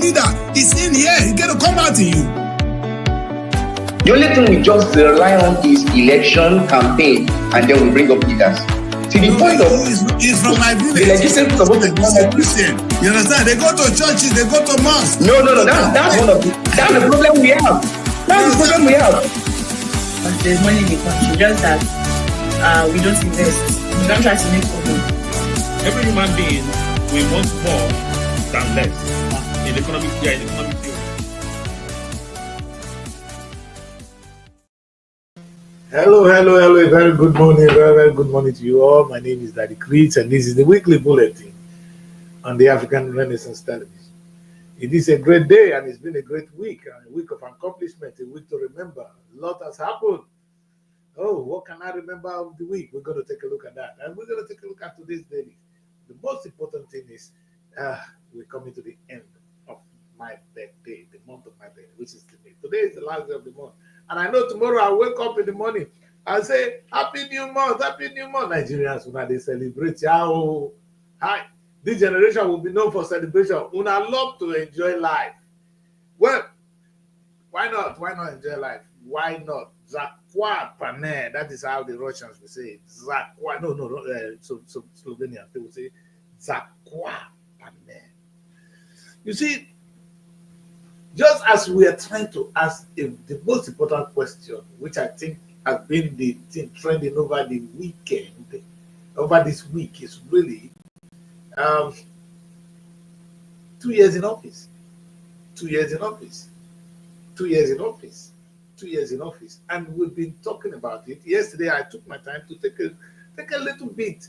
leader is in here. He's going to come out to you. The only thing we just rely on is election campaign, and then we bring up leaders. See, the point of is from my village. The legislature supposed to come up. Christian. You understand? They go to churches, they go to mosques. No. That's one of that's the problem we have. That's the problem we have. But there's money in the country, just that we don't invest. We don't try to make money. Every human being we want more than less in economic theory. Hello. A very good morning. Very good morning to you all. My name is Daddy Chris, and this is the weekly bulletin on the African Renaissance Television. It is a great day, and it's been a great week, a week of accomplishment, a week to remember. A lot has happened. Oh, what can I remember of the week? We're going to take a look at that, and we're going to take a look at today's daily. The most important thing is we're coming to the end of my birthday, the month of my birthday, which is today. Today is the last day of the month. And I know tomorrow I'll wake up in the morning and say, Happy New Month, Happy New Month. Nigerians, when they celebrate, hi. This generation will be known for celebration. Una love to enjoy life. Well, why not? Why not enjoy life? Why not? Zakwa pane. That is how the Russians will say it. Zakwa. No. So Slovenian people say Zakwa pane. You see, just as we are trying to ask the most important question, which I think has been the thing trending over the weekend, over this week, is really 2 years in office. 2 years in office. 2 years in office. 2 years in office. And we've been talking about it. Yesterday, I took my time to take a little bit,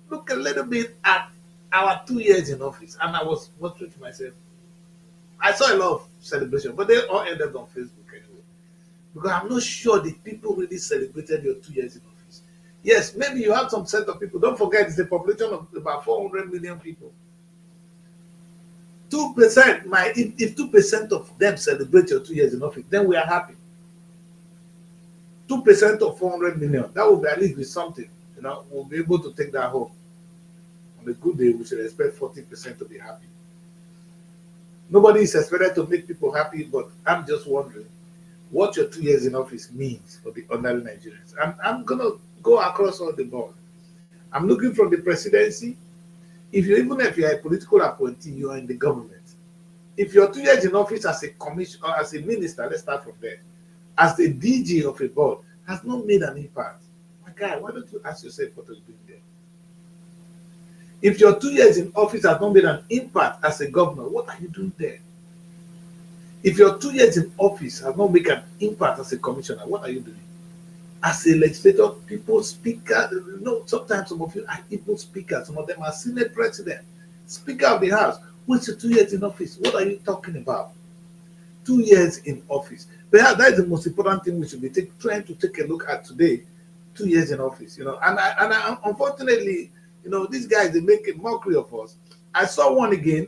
look a little bit at our 2 years in office. And I was wondering to myself, I saw a lot of celebration, but they all ended on Facebook anyway. Because I'm not sure the people really celebrated your 2 years in office. Yes, maybe you have some set of people. Don't forget, it's a population of about 400 million people. 2%, if 2% of them celebrate your 2 years in office, then we are happy. 2% of 400 million, that will be at least be something. We'll be able to take that home. On a good day, we should expect 40% to be happy. Nobody is expected to make people happy, but I'm just wondering what your 2 years in office means for the ordinary Nigerians. I'm going to go across all the board. I'm looking from the presidency. Even if you're a political appointee, you are in the government. If you're 2 years in office as a commissioner, or as a minister, let's start from there, as the DG of a board, has not made an impact. My guy, why don't you ask yourself what you're doing there? If your 2 years in office has not made an impact as a governor, what are you doing there? If your 2 years in office has not made an impact as a commissioner, what are you doing? As a legislator, people, speaker, sometimes some of you are even speakers, some of them are Senate president, Speaker of the House. What's your 2 years in office? What are you talking about? 2 years in office. Perhaps that is the most important thing we should be trying to take a look at today. 2 years in office, and I unfortunately, these guys, they make a mockery of us. I saw one again,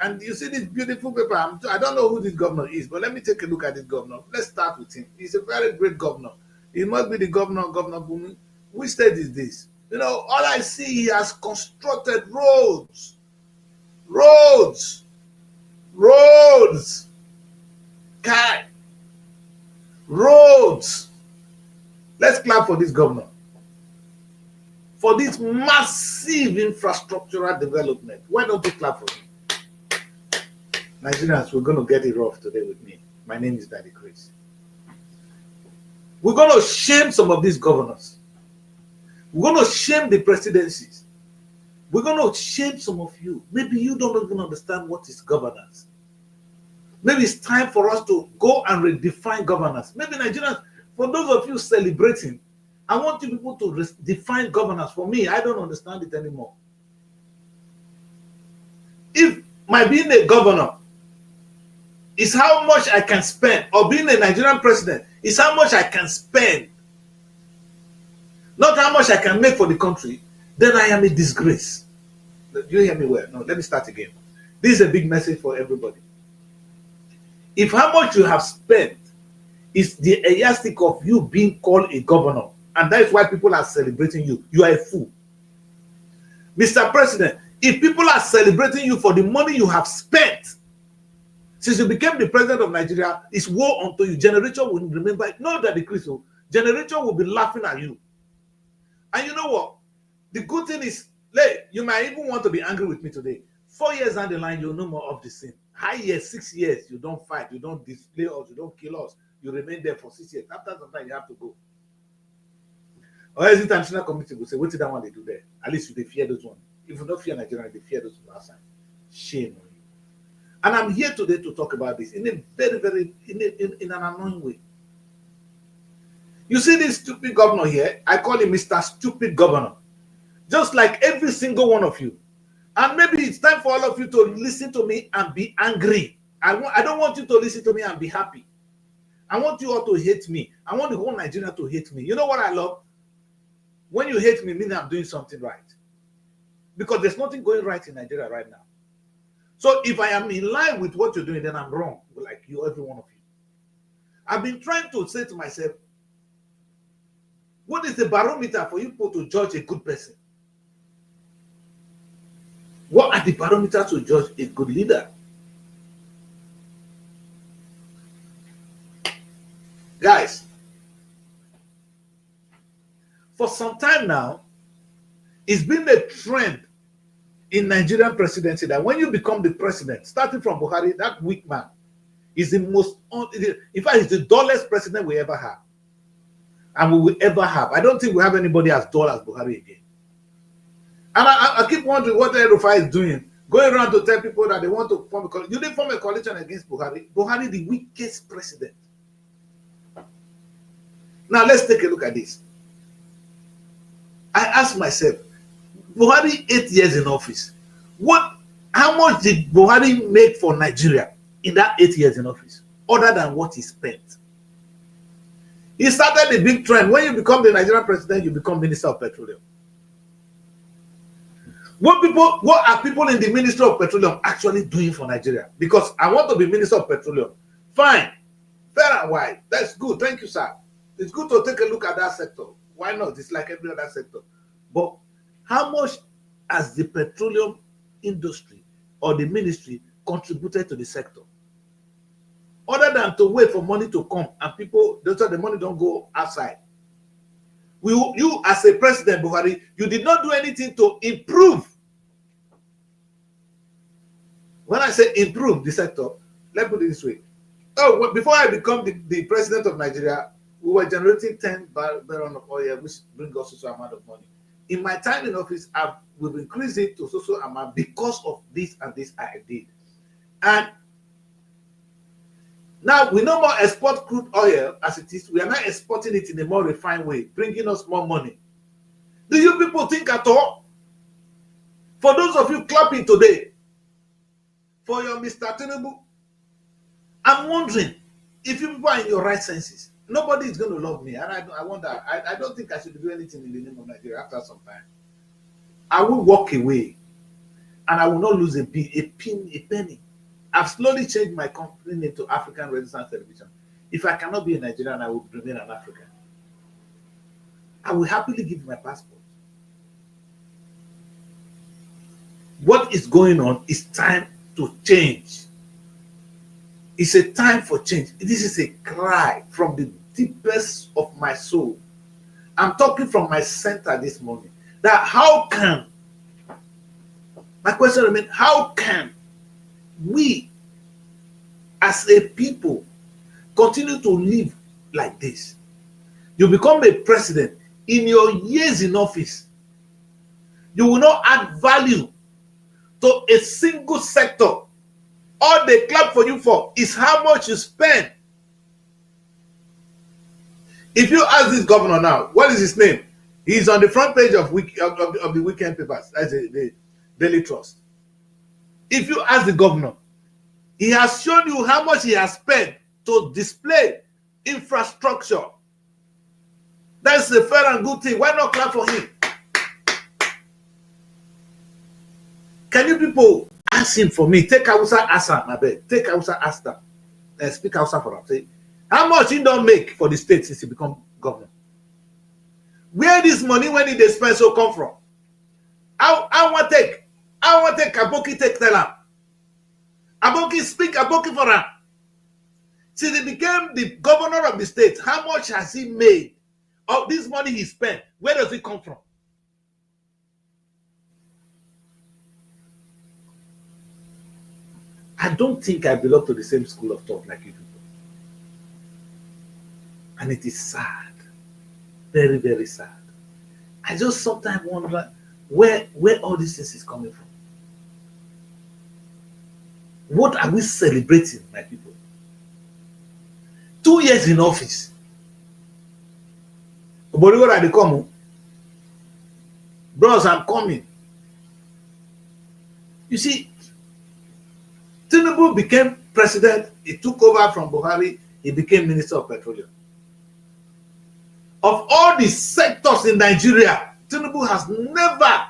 and you see this beautiful paper. I don't know who this governor is, but let me take a look at this governor. Let's start with him. He's a very great governor. He must be the governor Bumi. Which state is this? All I see, he has constructed roads. Roads. Let's clap for this governor. For this massive infrastructural development. Why don't you clap for him? Nigerians, we're going to get it rough today with me. My name is Daddy Chris. We're going to shame some of these governors. We're going to shame the presidencies. We're going to shame some of you. Maybe you don't even understand what is governance. Maybe it's time for us to go and redefine governance. Maybe Nigerians, for those of you celebrating, I want you people to define governance. For me, I don't understand it anymore. If my being a governor is how much I can spend, or being a Nigerian president is how much I can spend, not how much I can make for the country, then I am a disgrace. Do you hear me well? No, let me start again. This is a big message for everybody. If how much you have spent is the yardstick of you being called a governor, and that is why people are celebrating you, you are a fool. Mr. President, if people are celebrating you for the money you have spent, Since you became the president of Nigeria, it's war unto you. Generation will remember it. Not that the Christian generation will be laughing at you. And you know what? The good thing is, you might even want to be angry with me today. 4 years down the line, you'll know more of the same. High years, 6 years, you don't fight, you don't display us, you don't kill us. You remain there for 6 years. After some time, you have to go. Or else international community will say, what did that one they do there? At least they fear those ones. If you don't fear Nigeria, they fear those ones outside. Shame on you. And I'm here today to talk about this in a very, very, in an annoying way. You see this stupid governor here? I call him Mr. Stupid Governor. Just like every single one of you. And maybe it's time for all of you to listen to me and be angry. I don't want you to listen to me and be happy. I want you all to hate me. I want the whole Nigeria to hate me. You know what I love? When you hate me, meaning I'm doing something right. Because there's nothing going right in Nigeria right now. So if I am in line with what you're doing, then I'm wrong. Like you, every one of you. I've been trying to say to myself, what is the barometer for you people to judge a good person? What are the parameters to judge a good leader? Guys, for some time now, it's been a trend in Nigerian presidency that when you become the president, starting from Buhari, that weak man is the most, in fact, he's the dullest president we ever have. And we will ever have. I don't think we have anybody as dull as Buhari again. And I keep wondering what El-Rufai is doing, going around to tell people that they want to form a coalition. You didn't form a coalition against Buhari. Buhari, the weakest president. Now, let's take a look at this. I ask myself, Buhari 8 years in office. How much did Buhari make for Nigeria in that 8 years in office, other than what he spent? He started the big trend. When you become the Nigerian president, you become Minister of Petroleum. What are people in the Ministry of Petroleum actually doing for Nigeria? Because I want to be Minister of Petroleum. Fine. Fair and wide. That's good. Thank you, sir. It's good to take a look at that sector. Why not? It's like every other sector. But how much has the petroleum industry or the ministry contributed to the sector? Other than to wait for money to come and people, the money don't go outside. You as a president, Buhari, you did not do anything to improve. When I say improve the sector, let's put it this way. Before I become the president of Nigeria, we were generating 10 barrels of oil, which brings us so amount of money. In my time in office, we've increased it to so amount because of this and this I did. And now we no more export crude oil as it is. We are now exporting it in a more refined way, bringing us more money. Do you people think at all? For those of you clapping today, for your Mr. Tinubu, I'm wondering if you people are in your right senses. Nobody is going to love me. And I wonder, I don't think I should do anything in the name of Nigeria after some time. I will walk away and I will not lose a penny. I've slowly changed my company into African Renaissance Television. If I cannot be a Nigerian, I will remain an African. I will happily give my passport. What is going on is time to change. It's a time for change. This is a cry from the deepest of my soul. I'm talking from my center this morning. That my question remains, how can we as a people continue to live like this? You become a president. In your years in office, you will not add value to a single sector. All they clap for you for is how much you spend. If you ask this governor now, what is his name? He's on the front page of the weekend papers, that's the Daily Trust. If you ask the governor, he has shown you how much he has spent to display infrastructure. That's a fair and good thing. Why not clap for him? Can you people ask him for me? Take Hausa Asa, my bed. Take Hausa Asta. Speak Hausa for him. Say, how much he don't make for the state since he become governor? Where this money when he spend so come from? I want take Kabuki take tell him. Aboki speak Aboki for him. Since he became the governor of the state, how much has he made of this money he spent? Where does it come from? I don't think I belong to the same school of thought like you people. And it is sad. Very, very sad. I just sometimes wonder where all these things is coming from. What are we celebrating, my people? 2 years in office. But what are they coming? Bros, I'm coming. You see, Tinubu became president. He took over from Buhari. He became Minister of Petroleum. Of all the sectors in Nigeria, Tinubu has never,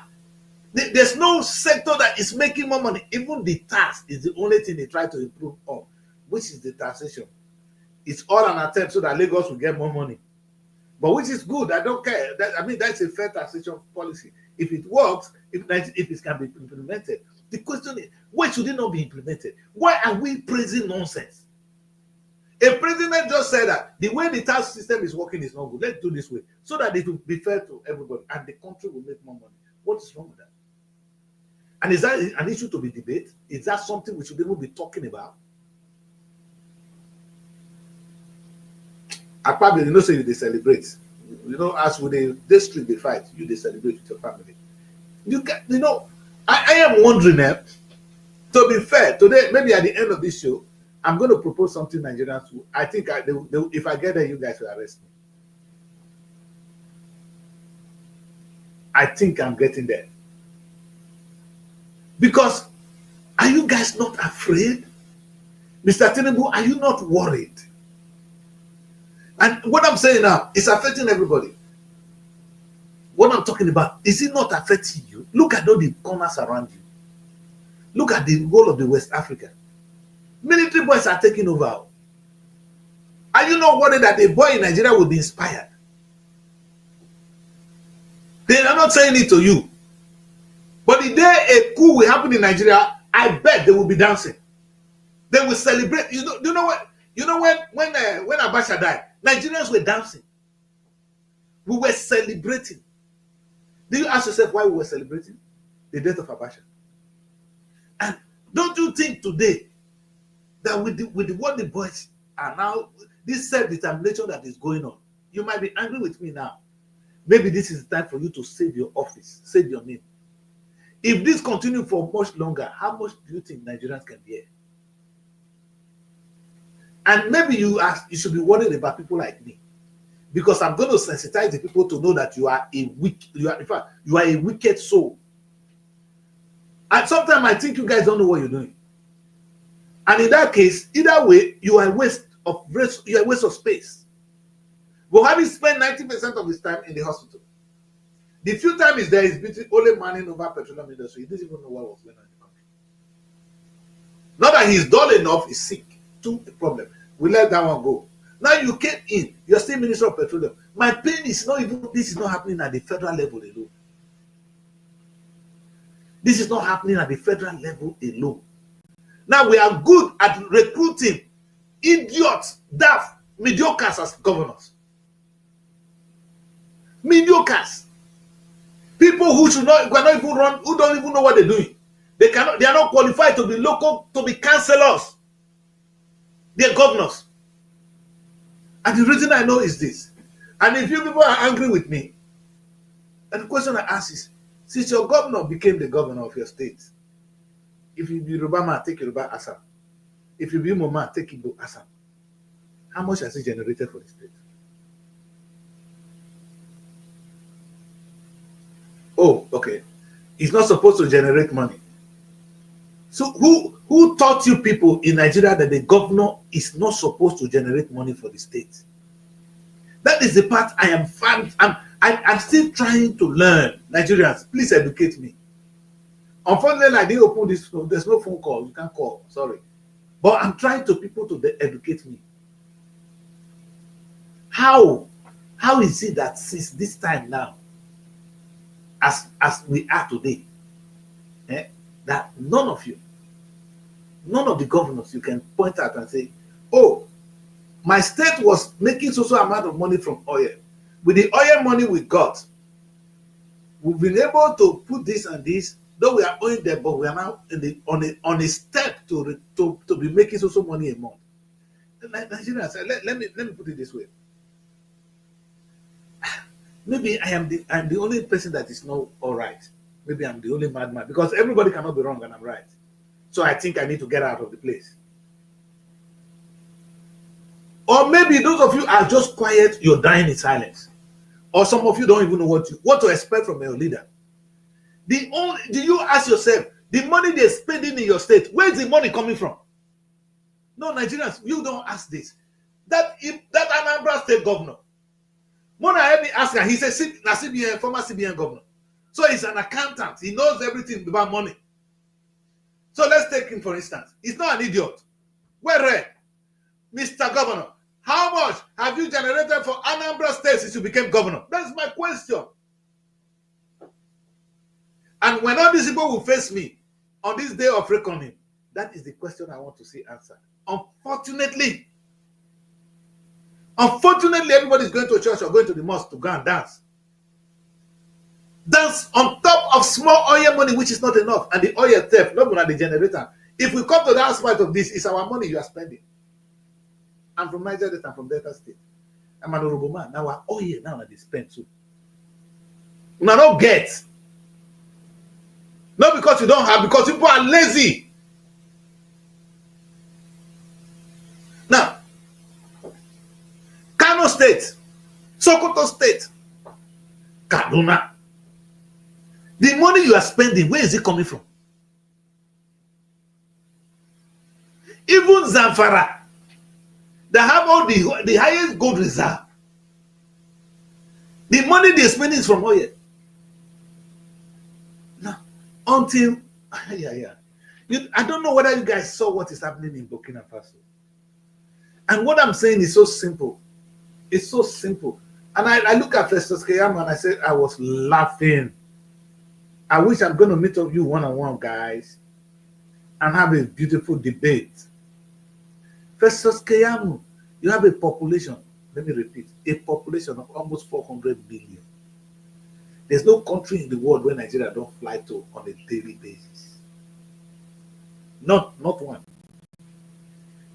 there's no sector that is making more money. Even the tax is the only thing they try to improve on, which is the taxation. It's all an attempt so that Lagos will get more money. But which is good. I don't care. That's a fair taxation policy. If it works, if it can be implemented. The question is, why should it not be implemented? Why are we praising nonsense? A president just said that the way the tax system is working is not good. Let's do this way so that it will be fair to everybody and the country will make more money. What is wrong with that? And is that an issue to be debated? Is that something we should even be talking about? I probably say they celebrate. As with the street they fight, they celebrate with your family. I am wondering, to be fair, today, maybe at the end of this show, I'm going to propose something Nigerians will. I think if I get there, you guys will arrest me. I think I'm getting there. Because are you guys not afraid? Mr. Tinubu, are you not worried? And what I'm saying now is affecting everybody. What I'm talking about, is it not affecting you? Look at all the corners around you. Look at the whole of the West Africa. Military boys are taking over. Are you not worried that a boy in Nigeria will be inspired? They are not saying it to you. But the day a coup will happen in Nigeria, I bet they will be dancing. They will celebrate. You know what? You know when Abacha died, Nigerians were dancing. We were celebrating. Do you ask yourself why we were celebrating the death of Abacha? And don't you think today that with what the boys are now, this self-determination that is going on, you might be angry with me now. Maybe this is the time for you to save your office, save your name. If this continues for much longer, how much do you think Nigerians can bear? And maybe you should be worried about people like me, because I'm going to sensitize the people to know that you are a wicked soul. And sometimes I think you guys don't know what you're doing. And in that case, either way, you are a waste of space. Buhari spent 90% of his time in the hospital. The few time he's there is only manning over petroleum industry. He doesn't even know what was going on in the country. Not that he's dull enough, he's sick. To the problem. We let that one go. Now you came in, you're still Minister of Petroleum. My pain is not even, this is not happening at the federal level alone. This is not happening at the federal level alone. Now we are good at recruiting idiots, daft, mediocres as governors. Mediocres. People who cannot even run, who don't even know what they're doing. They are not qualified to be local, to be councillors. They're governors. And the reason I know is this. And if you people are angry with me, and the question I ask is, since your governor became the governor of your state, if you be Yoruba man, take Yoruba Assam. If you be Igbo man, take Igbo Assam. How much has he generated for the state? Oh, okay. He's not supposed to generate money. So who taught you people in Nigeria that the governor is not supposed to generate money for the state? That is the part I'm still trying to learn. Nigerians, please educate me. Unfortunately, I didn't open this phone. There's no phone call. You can't call. Sorry. But I'm trying to people to educate me. How is it that since this time now, as we are today, that none of you None of the governors you can point out and say, oh, my state was making so amount of money from oil. With the oil money we got, we've been able to put this and this, though we are owing them, but we are now on a step to be making so money a month. Nigerians, let me put it this way. Maybe I'm the only person that is not all right. Maybe I'm the only madman, because everybody cannot be wrong and I'm right. So I think I need to get out of the place. Or maybe those of you are just quiet, you're dying in silence. Or some of you don't even know what to expect from your leader. Do you ask yourself, the money they're spending in your state, where's the money coming from? No, Nigerians, you don't ask this. That Anambra state governor, Mona help me ask her, he's a CBN, former CBN governor. So he's an accountant. He knows everything about money. So let's take him for instance. He's not an idiot. Where, Mr. Governor, how much have you generated for Anambra State since you became governor? That's my question. And when all these people will face me on this day of reckoning, that is the question I want to see answered. Unfortunately, everybody is going to church or going to the mosque to go and dance. Dance on top of small oil money, which is not enough, and the oil theft, not going to the generator. If we come to the aspect of this, it's our money you are spending. I'm from Niger State, I'm from Delta State. I'm an Orobo man. Now our oil now that they spend too. We not get. Not because you don't have, because people are lazy. Now, Kano State, Sokoto State, Kaduna. The money you are spending, where is it coming from? Even Zamfara, they have all the highest gold reserve. The money they're spending is from oil. Now, until, I don't know whether you guys saw what is happening in Burkina Faso. And what I'm saying is so simple. It's so simple. And I look at Festus Keyamo and I said, I was laughing. I wish I'm going to meet up you one-on-one, guys, and have a beautiful debate. Festus Keyamo, you have a population, let me repeat, a population of almost 400 billion. There's no country in the world where Nigeria don't fly to on a daily basis. Not one.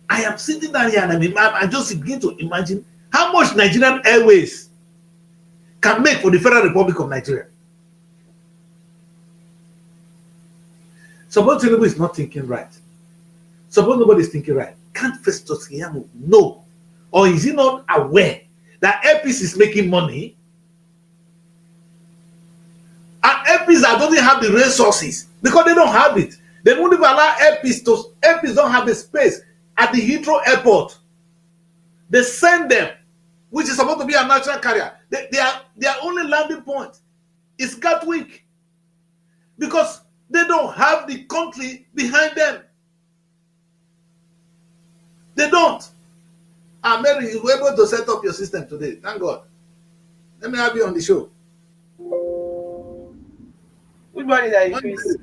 I am sitting down here and I just begin to imagine how much Nigerian Airways can make for the Federal Republic of Nigeria. Suppose Tinubu is not thinking right. Suppose nobody is thinking right. Can't Festus Keyamo know? Or is he not aware that APC is making money? And APC that doesn't have the resources because they don't have it. They won't even allow APC don't have the space at the Heathrow airport. They send them, which is supposed to be a national carrier. Their only landing point is Gatwick. Because they don't have the country behind them. They don't. And Mary, you were able to set up your system today. Thank God. Let me have you on the show. Good morning, Chris.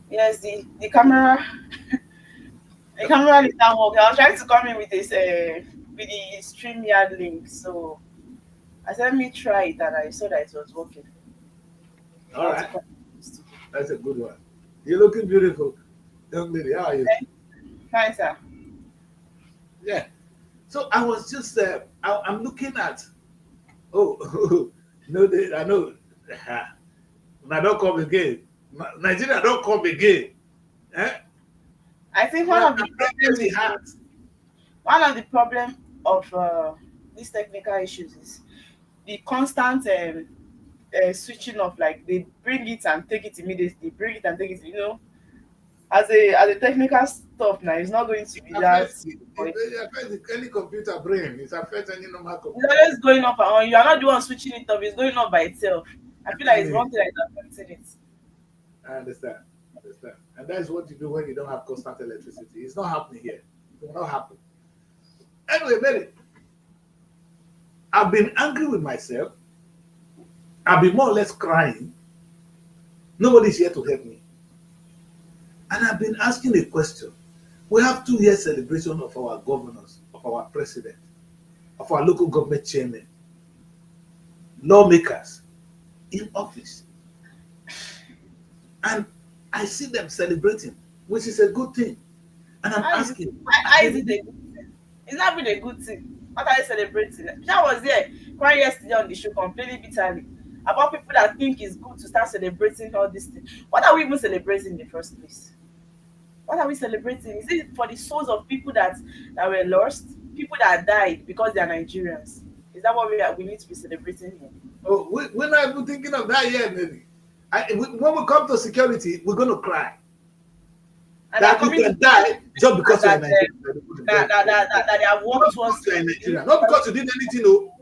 Yes, the camera the camera is not working. I was trying to come in with this with the StreamYard link. So I said let me try it and I saw that it was working. All right. That's a good one. You're looking beautiful. Young lady, how are you? Fine, sir. Yeah. So I was just, I'm looking at, no, I know, I don't come again. Nigeria don't come again. Eh? I think one of the problem of these technical issues is the constant switching off. Like they bring it and take it immediately, bring it and take it. You know, as a technical stuff now, it's not going to be that. It affects any computer brain. It affects any normal computer. It's always going off and on. You are not the one switching it off. It's going off by itself. I feel like it's one thing that is affecting it. I understand. And that is what you do when you don't have constant electricity. It's not happening here. It will not happen. Anyway, Mary, I've been angry with myself. I've been more or less crying. Nobody's here to help me. And I've been asking a question. We have 2 year celebration of our governors, of our president, of our local government chairman, lawmakers in office. And I see them celebrating, which is a good thing. And I'm How is it, asking, how is it a good thing? It's not been a good thing. What are you celebrating? I was there crying yesterday on the show, complaining bitterly about people that think it's good to start celebrating all these things. What are we even celebrating in the first place? What are we celebrating? Is it for the souls of people that were lost, people that died because they are Nigerians? Is that what we need to be celebrating here? oh, we're not even thinking of that yet, maybe. When we come to security, we're going to cry. And they're That you coming can to die just because you're that, in Nigeria. that they have Not worked because towards you're in Nigeria. Not because you did anything, no.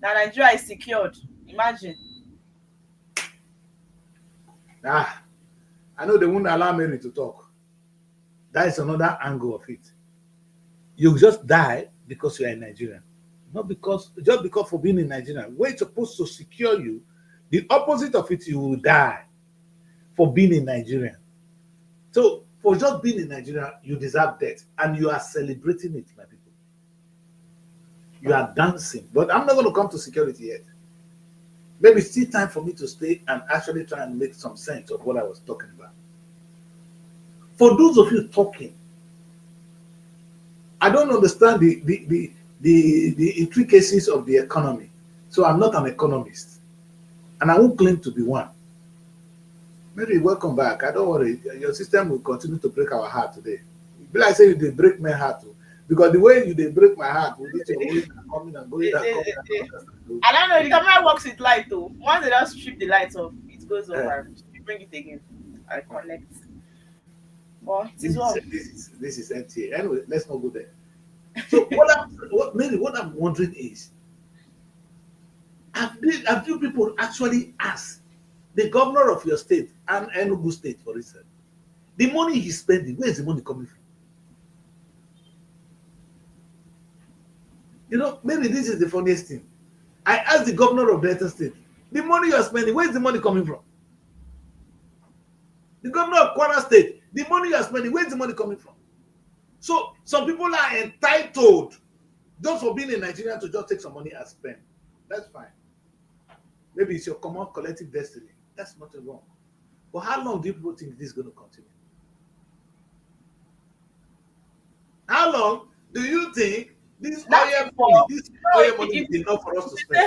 that Nigeria is secured. Imagine. Ah, I know they won't allow Mary to talk. That is another angle of it. You just die because you are in Nigeria. Not because, just because for being in Nigeria. When it's supposed to secure you, the opposite of it, you will die for being in Nigeria. So, for just being in Nigeria, you deserve death. And you are celebrating it, my people. You are dancing. But I'm not going to come to security yet. Maybe it's still time for me to stay and actually try and make some sense of what I was talking about. For those of you talking, I don't understand the intricacies of the economy. So I'm not an economist. And I won't claim to be one. Mary, welcome back. I don't worry. Your system will continue to break our heart today. Be like say you did break my heart too. Because the way you did break my heart, with it, you're going and coming and going and coming and I don't know. The camera works with light though. Once they just strip the lights off, it goes off and you bring it again. I connect. Well, it is well. This is empty. Anyway, let's not go there. So what I'm wondering is, have you people actually asked the governor of your state and Enugu state, for instance, the money he's spending, where is the money coming from? You know, maybe this is the funniest thing. I asked the governor of Delta State, the money you are spending, where is the money coming from? The governor of Kwara State, the money you are spending, where is the money coming from? So some people are entitled just for being in Nigeria to just take some money and spend. That's fine. Maybe it's your common collective destiny. That's nothing wrong. But how long do you people think this is going to continue? How long do you think this oil money is enough for us to spend?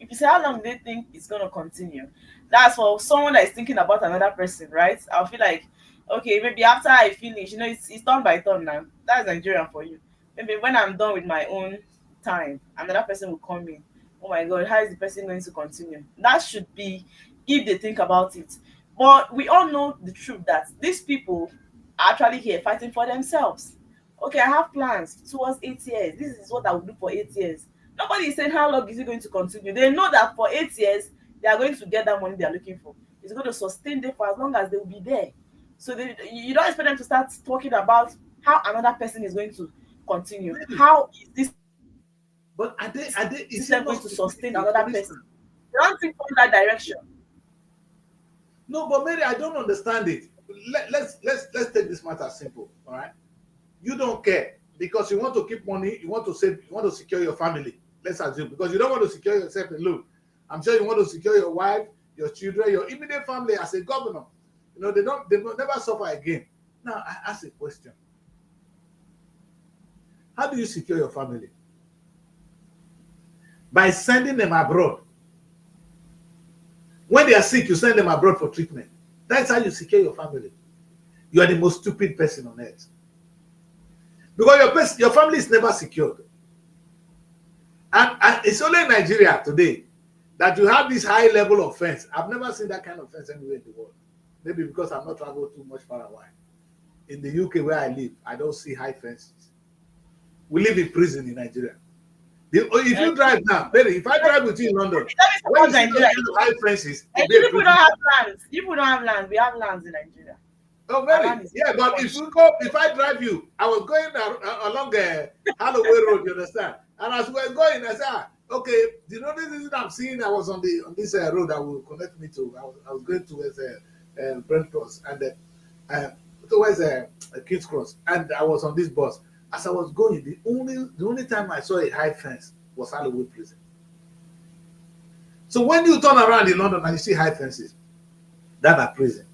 If you say how long do they think it's gonna continue, that's for someone that is thinking about another person, right? I'll feel like, okay, maybe after I finish, it's turn by turn now. That's Nigerian for you. Maybe when I'm done with my own time, another person will come in. Oh my god, how is the person going to continue? That should be if they think about it. But we all know the truth that these people are actually here fighting for themselves. Okay, I have plans towards 8 years. This is what I will do for 8 years. Nobody is saying how long is it going to continue. They know that for 8 years, they are going to get that money they are looking for. It's going to sustain them for as long as they will be there. So you don't expect them to start talking about how another person is going to continue. How is this But are they system going to sustain another person? They don't think in that direction. No, but Mary, I don't understand it. Let's take this matter simple, all right? You don't care because you want to keep money, you want to save, you want to secure your family. Let's assume because you don't want to secure yourself alone. I'm sure you want to secure your wife, your children, your immediate family as a governor. You know, they never suffer again. Now I ask a question. How do you secure your family? By sending them abroad. When they are sick, you send them abroad for treatment. That's how you secure your family. You are the most stupid person on earth. Because your family is never secured. And it's only in Nigeria today that you have this high level of fence. I've never seen that kind of fence anywhere in the world. Maybe because I've not traveled too much far away. In the UK where I live, I don't see high fences. We live in prison in Nigeria. If you drive now, Perry, if I drive with you in London, when you see those kind of high fences, people don't have lands. People don't have lands. We have lands in Nigeria. Oh, very. Yeah, but if I drive you, I was going along Holloway Road, you understand? And as we were going, I said, okay, you know, this is what I'm seeing. I was on this road that will connect me to. I was going towards Brent Cross, and uh, towards King's Cross, and I was on this bus. As I was going, the only time I saw a high fence was Holloway Prison. So when you turn around in London and you see high fences, that are prison.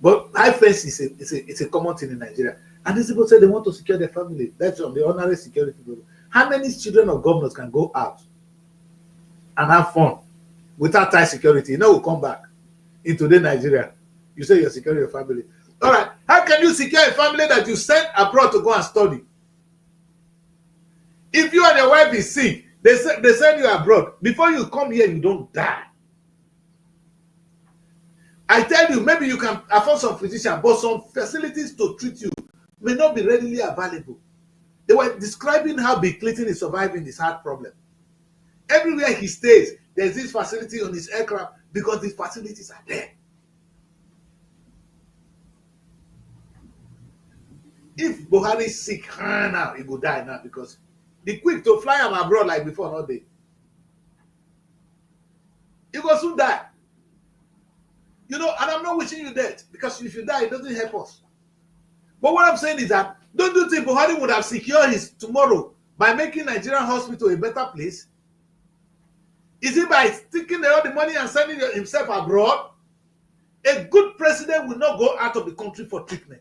But high fence is a common thing in Nigeria. And these people say they want to secure their family. That's on the ordinary security people. How many children of governors can go out and have fun without tight security? You know, we'll come back into the Nigeria. You say you're securing your family. All right. How can you secure a family that you send abroad to go and study? If you and your wife is sick, they send you abroad. Before you come here, you don't die. I tell you, maybe you can afford some physician, but some facilities to treat you may not be readily available. They were describing how Bill Clinton is surviving this heart problem. Everywhere he stays, there's this facility on his aircraft because these facilities are there. If Buhari is sick now, he will die now because the quick to fly him abroad like before, not day. He will soon die. You know, and I'm not wishing you death because if you die, it doesn't help us. But what I'm saying is that don't you think Buhari would have secured his tomorrow by making Nigerian hospital a better place? Is it by taking all the money and sending himself abroad? A good president will not go out of the country for treatment.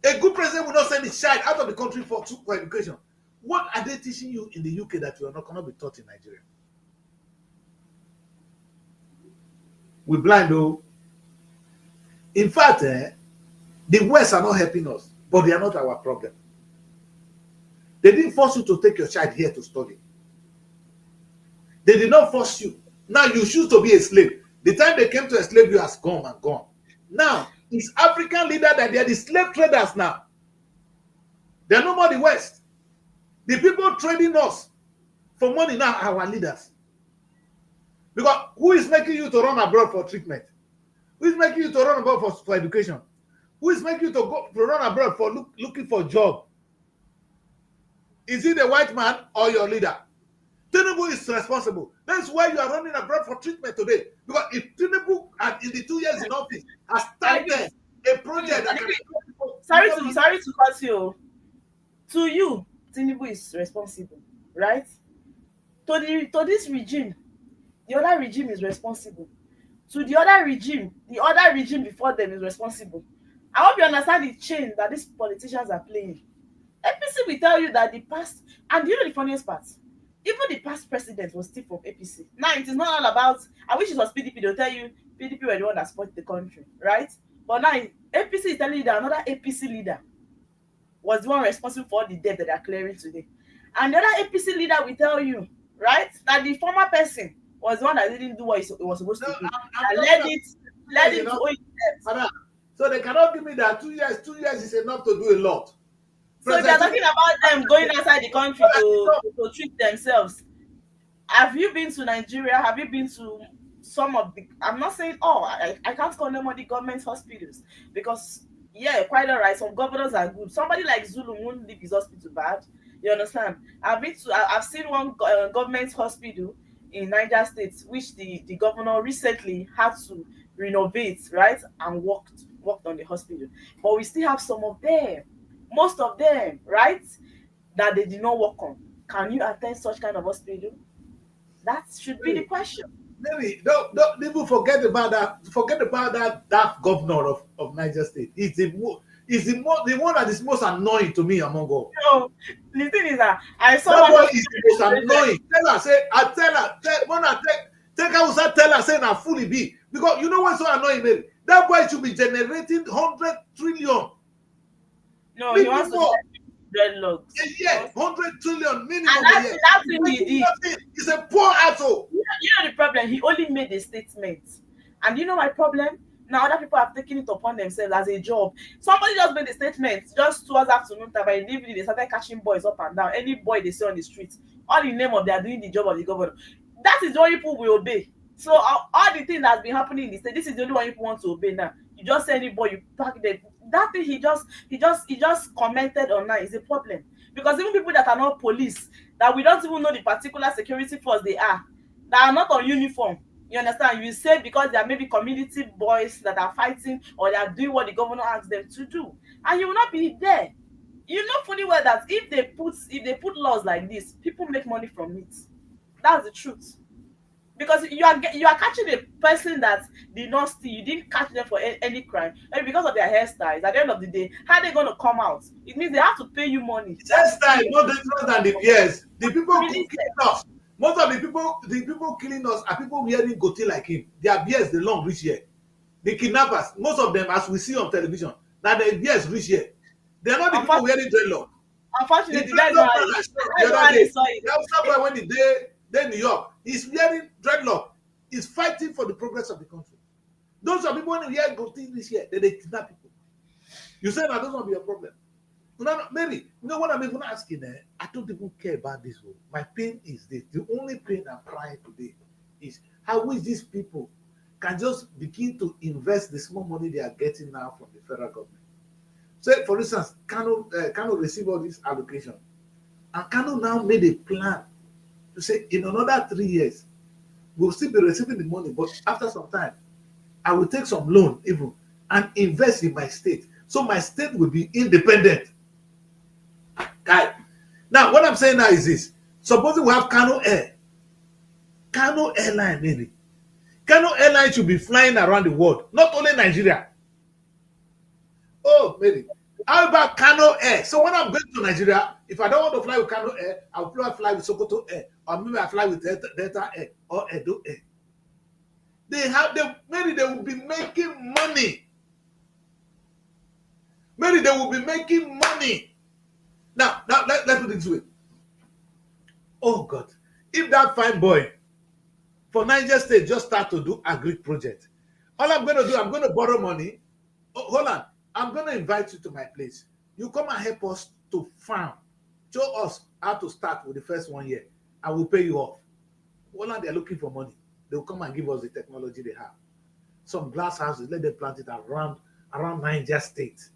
A good president will not send his child out of the country for education. What are they teaching you in the UK that you are not going to be taught in Nigeria? We're blind though. In fact, the West are not helping us, but they are not our problem. They didn't force you to take your child here to study. They did not force you. Now you choose to be a slave. The time they came to enslave you has gone and gone. Now, it's African leaders that they are the slave traders now. They are no more the West. The people trading us for money now are our leaders. Because who is making you to run abroad for treatment? Who is making you to run abroad for education? Who is making you to run abroad for looking for a job? Is it the white man or your leader? Tinubu is responsible. That's why you are running abroad for treatment today. Because if Tinubu, in the 2 years in office, has started a project that can... Sorry to cut you. To you, Tinubu is responsible, right? To this regime, the other regime is responsible. To the other regime before them is responsible. I hope you understand the chain that these politicians are playing. APC will tell you that the past, and you know the funniest part, even the past president was still from APC. Now it is not all about, I wish it was PDP, they'll tell you PDP were the one that supported the country, right? But now APC is telling you that another APC leader was the one responsible for all the debt that they are clearing today. And the other APC leader will tell you, right, that the former person was the one that didn't do what it was supposed to do. And let it to owe it. So they cannot give me that 2 years. 2 years is enough to do a lot. So they're talking about them going outside the country to treat themselves. Have you been to Nigeria? Have you been to some of the, I'm not saying, I can't call them all the government hospitals because, yeah, quite all right, some governors are good. Somebody like Zulu won't leave his hospital bad. You understand? I've seen one government hospital in Niger State, which the governor recently had to renovate, right, and worked on the hospital. But we still have some of them, most of them, right, that they did not work on. Can you attend such kind of hospital? That should be the question. Maybe don't even forget about that. Forget about that governor of Niger State. He's the one that is most annoying to me among all. No, the thing is that I saw that one is the most annoying. Tell her, say, take her, tell her, say, now fully be. Because you know what's so annoying, baby? That boy should be generating 100 trillion. No, he wants to dreadlocks. Yeah, 100 trillion minimum. And that's thing he did. He's a poor asshole. You know the problem? He only made a statement. And you know my problem? Now other people have taken it upon themselves as a job. Somebody just made a statement just towards afternoon time, and in the evening they started catching boys up and down. Any boy they see on the street, all in the name of they are doing the job of the governor. That is the only people will obey. So all the things that's been happening in the state, this is the only one people want to obey now. You just say any boy, you pack them. That thing he just commented on now is a problem. Because even people that are not police, that we don't even know the particular security force they are, that are not on uniform, You understand? You say because there are maybe community boys that are fighting or they are doing what the governor asks them to do, and you will not be there. You know fully well that if they put laws like this, people make money from it. That's the truth. Because you are catching a person that did not steal, you didn't catch them for any crime, and because of their hairstyles, at the end of the day, how are they going to come out? It means they have to pay you money. Just time more dangerous than the bears. The people Release killing us. Most of the people killing us are people wearing goatee like him. Their beards they long reach here. The kidnappers, most of them, as we see on television, that their beards reach here. They are not the people wearing dreadlock. Unfortunately, The that's dreadlock why man I saw that's the why other they day. saw it. The Hausa boy when he day in New York, he's wearing dreadlock. He's fighting for the progress of the country. Those are people when you hear goatee this year, they kidnap people. You say that doesn't be your problem. No, Mary, you know what I'm even asking? I don't even care about this one. My pain is this. The only pain I'm crying today is how wish these people can just begin to invest the small money they are getting now from the federal government. Say, for instance, Kano receive all this allocation, and Kano now made a plan to say in another 3 years, we'll still be receiving the money, but after some time, I will take some loan even and invest in my state. So my state will be independent. Guy. Now, what I'm saying now is this. Supposing we have Kano Air. Kano Airline, maybe. Kano Airline should be flying around the world, not only Nigeria. Oh, maybe. How about Kano Air? So when I'm going to Nigeria, if I don't want to fly with Kano Air, I'll fly with Sokoto Air, or maybe I fly with Delta Air or Edo Air. Maybe they will be making money. Maybe they will be making money. Now let's put it this way. Oh God, if that fine boy for Niger State just start to do agri project, all I'm going to do, I'm going to borrow money. Oh, hold on, I'm going to invite you to my place. You come and help us to farm. Show us how to start with the first 1 year. I will pay you off. Hold on, they're looking for money. They will come and give us the technology they have. Some glass houses, let them plant it around Niger State.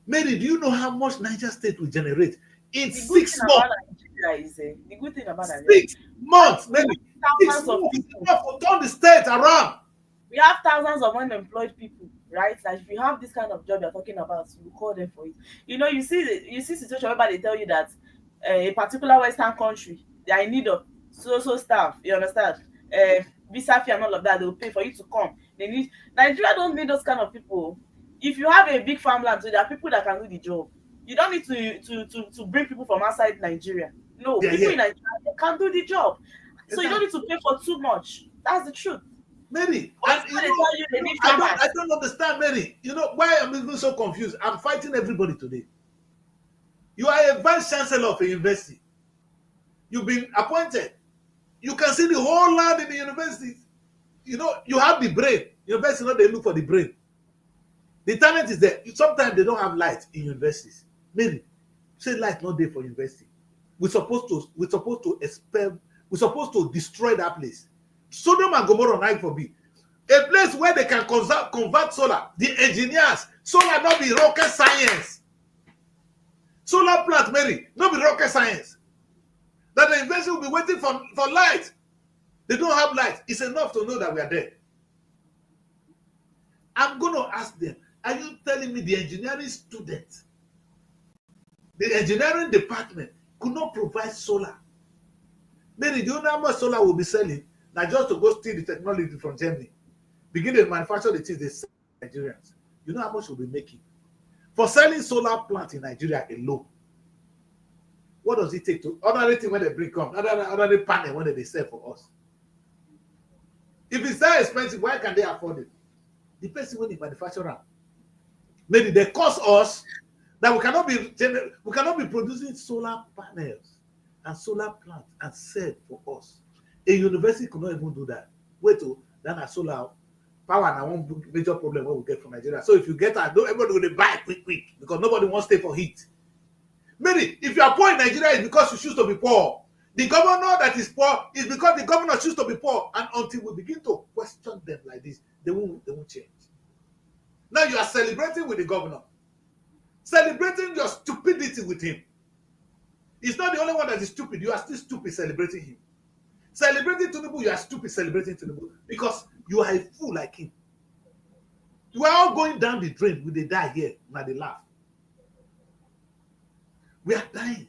Mary, do you know how much Niger State will generate in 6 months? The good thing about Nigeria, 6 months, maybe. 6 months is enough to turn the state around. we have thousands of unemployed people, right? Like if you have this kind of job you're talking about, you call them for it. You see situation whereby they tell you that a particular Western country they are in need of so staff. You understand? Visa fee and all of that they will pay for you to come. Nigeria don't need those kind of people. If you have a big farmland, so there are people that can do the job. You don't need to bring people from outside Nigeria. No, people in Nigeria they can do the job. So you don't need to pay for too much. That's the truth. Mary, I don't understand, Mary. You know why I'm even so confused? I'm fighting everybody today. You are a vice chancellor of a university. You've been appointed. You can see the whole land in the university. You know, you have the brain. University, they look for the brain. The talent is there. Sometimes they don't have light in universities. Maybe say light not there for university. We're supposed to destroy that place. Sodom and Gomorrah night for me. A place where they can convert solar. The engineers, solar not be rocket science. Solar plant, Mary, not be rocket science. That the university will be waiting for light. They don't have light. It's enough to know that we are there. I'm going to ask them, are you telling me the engineering students, the engineering department could not provide solar? Maybe do you know how much solar will be selling? Now just to go steal the technology from Germany. Begin to manufacture the things they sell to Nigerians. You know how much we'll be making? For selling solar plant in Nigeria alone. What does it take to other thing when they bring come? Other panel when they sell for us. If it's that expensive, why can they afford it? The person when they manufacture them. Maybe they cost us that we cannot be producing solar panels and solar plants and sell for us. A university could not even do that. Wait till then a solar power and one major problem what we get from Nigeria. So if you get that, everybody will buy quick because nobody wants to stay for heat. Maybe if you are poor in Nigeria, it's because you choose to be poor. The governor that is poor is because the governor choose to be poor. And until we begin to question them like this, they won't change. Now you are celebrating with the governor. Celebrating your stupidity with him. He's not the only one that is stupid. You are still stupid celebrating him. Celebrating Tinubu, you are stupid celebrating Tinubu because you are a fool like him. You are all going down the drain. Will they die here? Now they laugh. We are dying.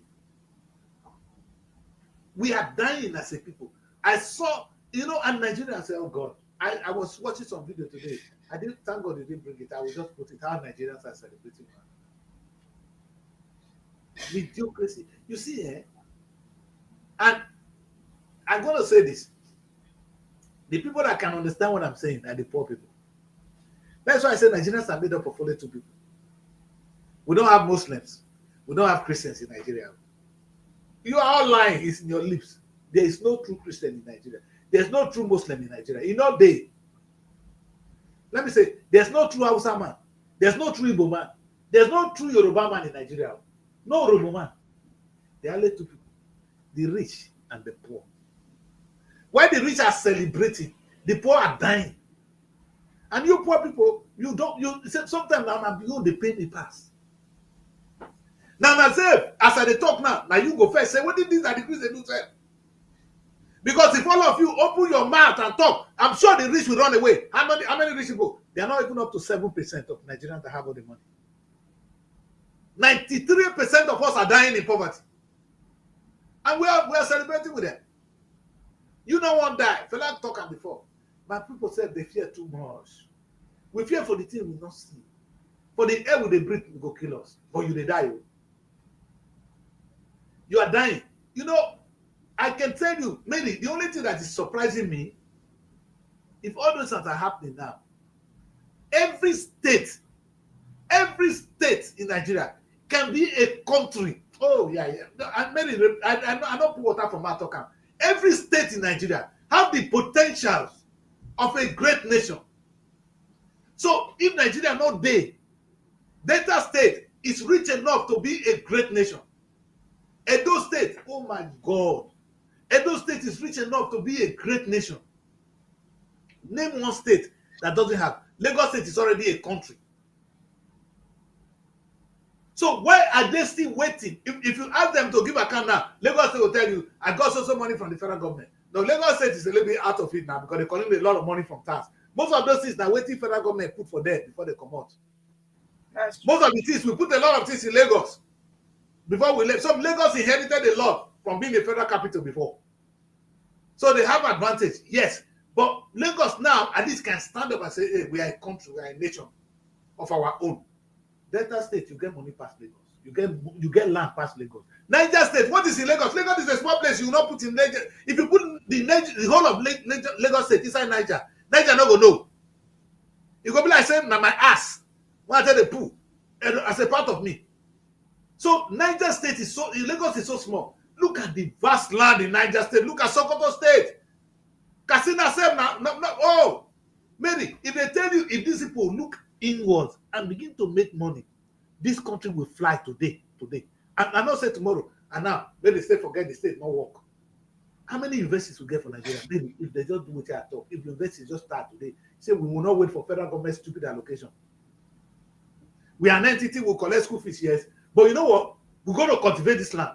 We are dying as a people. I saw, and Nigeria said, oh God. I was watching some video today. I didn't thank God they didn't bring it. I will just put it how Nigerians are celebrating. Mediocrity. You see, and I'm going to say this. The people that can understand what I'm saying are the poor people. That's why I say Nigerians are made up of only two people. We don't have Muslims. We don't have Christians in Nigeria. You are all lying. It's in your lips. There is no true Christian in Nigeria. There's no true Muslim in Nigeria. Let me say, there's no true Hausa man. There's no true Igbo man. There's no true Yoruba man in Nigeria. No Oromo man. There are only two people. The rich and the poor. While the rich are celebrating, the poor are dying. And you poor people, sometimes they pay me pass. Now myself, as I talk now you go first. Say, what did these are the things they do, sir? Because if all of you open your mouth and talk, I'm sure the rich will run away. How many rich people? They are not even up to 7% of Nigerians that have all the money. 93% of us are dying in poverty. And we are celebrating with them. You don't want to die. Fela talked before. But people said they fear too much. We fear for the thing we not see. For the air they breathe will go kill us. But you they die. You are dying. I can tell you, maybe the only thing that is surprising me, if all those things are happening now, every state in Nigeria can be a country. Oh, yeah. I don't put water from my talk. Every state in Nigeria have the potential of a great nation. So if Nigeria not there, Delta State is rich enough to be a great nation. Edo State, oh my God. Edo State is rich enough to be a great nation. Name one state that doesn't have. Lagos State is already a country. So why are they still waiting? If you ask them to give account now, Lagos State will tell you, I got so money from the federal government. No, Lagos State is a little bit out of it now because they're collecting a lot of money from tax. Most of those things now waiting federal government put for them before they come out. Most of the things, we put a lot of things in Lagos before we left. So Lagos inherited a lot from being a federal capital before. So they have advantage, yes. But Lagos now at least can stand up and say, hey, we are a country, we are a nation of our own. Delta State, you get money past Lagos. You get land past Lagos. Niger State, what is in Lagos? Lagos is a small place. You will not put in Niger. If you put the whole of Lagos State inside Niger not go know. You go be like saying, now my ass. When I tell the poo, as a part of me. So Niger State is Lagos is so small. Look at the vast land in Niger State. Look at Sokoto State. Katsina said, oh, maybe if they tell you, if these people look inwards and begin to make money, this country will fly today. And I not say tomorrow. And now, maybe the state forget the state not work. How many universities we get for Nigeria? Maybe if they just do it at all. If the universities just start today, say we will not wait for federal government stupid allocation. We are an entity, we'll collect school fees, yes. But you know what? We're going to cultivate this land.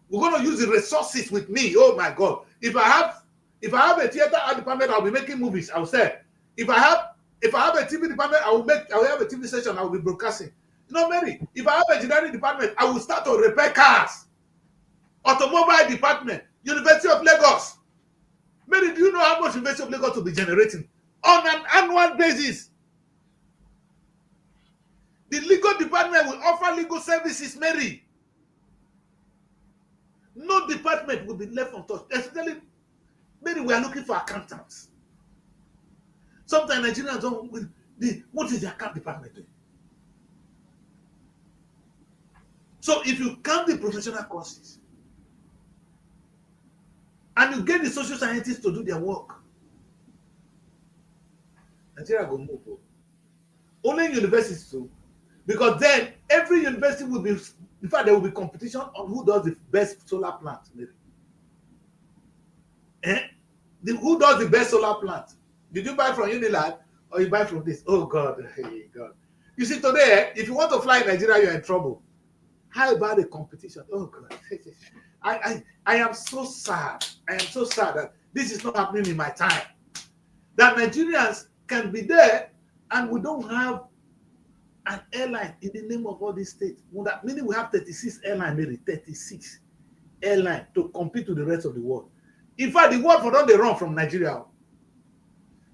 We're going to use the resources with me. Oh my God. If I have a theater art department, I'll be making movies. I'll say. If I have a TV department, I will have a TV station, I will be broadcasting. You know, maybe if I have a engineering department, I will start to repair cars. Automobile department, University of Lagos. Maybe do you know how much University of Lagos will be generating on an annual basis? The legal department will offer legal services, Mary. No department will be left untouched. Especially, maybe we are looking for accountants. Sometimes Nigerians don't. What is the account department doing? So if you count the professional courses and you get the social scientists to do their work, Nigeria will move. Only universities too. Because then every university will be, in fact, there will be competition on who does the best solar plant. Maybe. Who does the best solar plant? Did you buy from Unilag or you buy from this? Oh God, hey God. You see today, if you want to fly in Nigeria, you're in trouble. How about the competition? Oh God. I am so sad. I am so sad that this is not happening in my time. That Nigerians can be there and we don't have an airline in the name of all these states. Well, that meaning we have 36 airlines, maybe 36 airlines to compete with the rest of the world. In fact, the world for don't they run from Nigeria.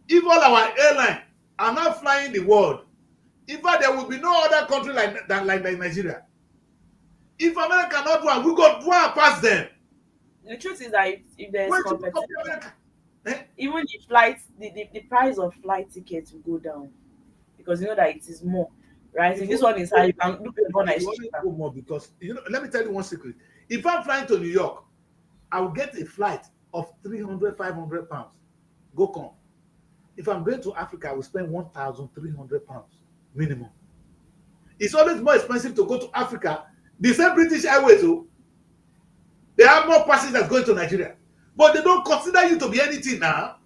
If all our airlines are not flying the world, in fact, there will be no other country like Nigeria. If America not do it, we go do it past them. The truth is that if there's Where to competition, America? Eh? even the flight, the price of flight tickets will go down because you know that it is more, right? If this one is high, you can look at one You is always cheaper. go more because let me tell you one secret. If I'm flying to New York, I will get a flight of 300, 500 pounds. Go come. If I'm going to Africa, I will spend 1,300 pounds minimum. It's always more expensive to go to Africa. The same British Airways, they have more passengers going to Nigeria, but they don't consider you to be anything now.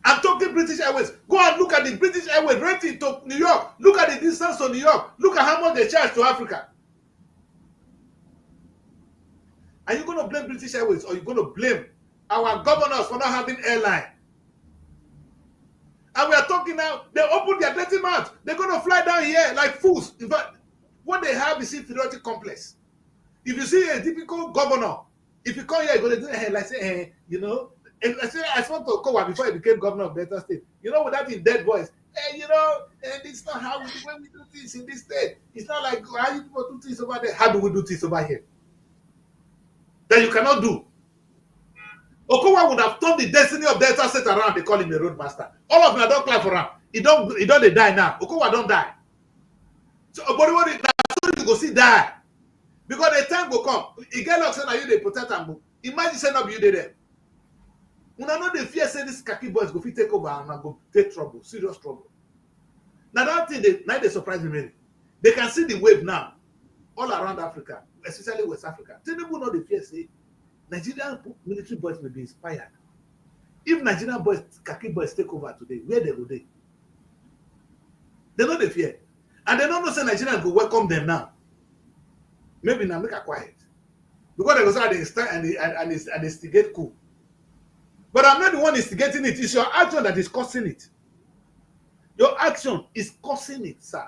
I'm talking British Airways. Go and look at the British Airways rating to New York. Look at the distance to New York. Look at how much they charge to Africa. Are you going to blame British Airways or are you going to blame our governors for not having airline? And we are talking now, they open their dirty mouth. They're going to fly down here like fools. In fact, what they have is inferiority complex. If you see a typical governor, if you come here, you're going to do like say, hey, and I spoke to Okowa before he became governor of Delta State. With that in dead voice, hey, it's not how when we do things in this state. It's not like how you people do things over there. How do we do things over here? That you cannot do. Okowa would have turned the destiny of Delta State around. They call him a roadmaster. All of them don't clap for him. He don't they die now. Okowa don't die. So but what you go see die. Because the time will come. He get like saying you they protect them. Imagine saying up you did there. When I know the fear say this khaki boys go fit take over and go take trouble, serious trouble. Now that thing they surprise me really. They can see the wave now all around Africa, especially West Africa. Tinubu know the fear say Nigerian military boys will be inspired. If Nigerian boys, khaki boys take over today, where they go they? They know the fear. And they don't know say Nigerians go welcome them now. Maybe now make a quiet. Because they go start and instigate coup. But I'm not the one instigating it. It's your action that is causing it. Your action is causing it, sir.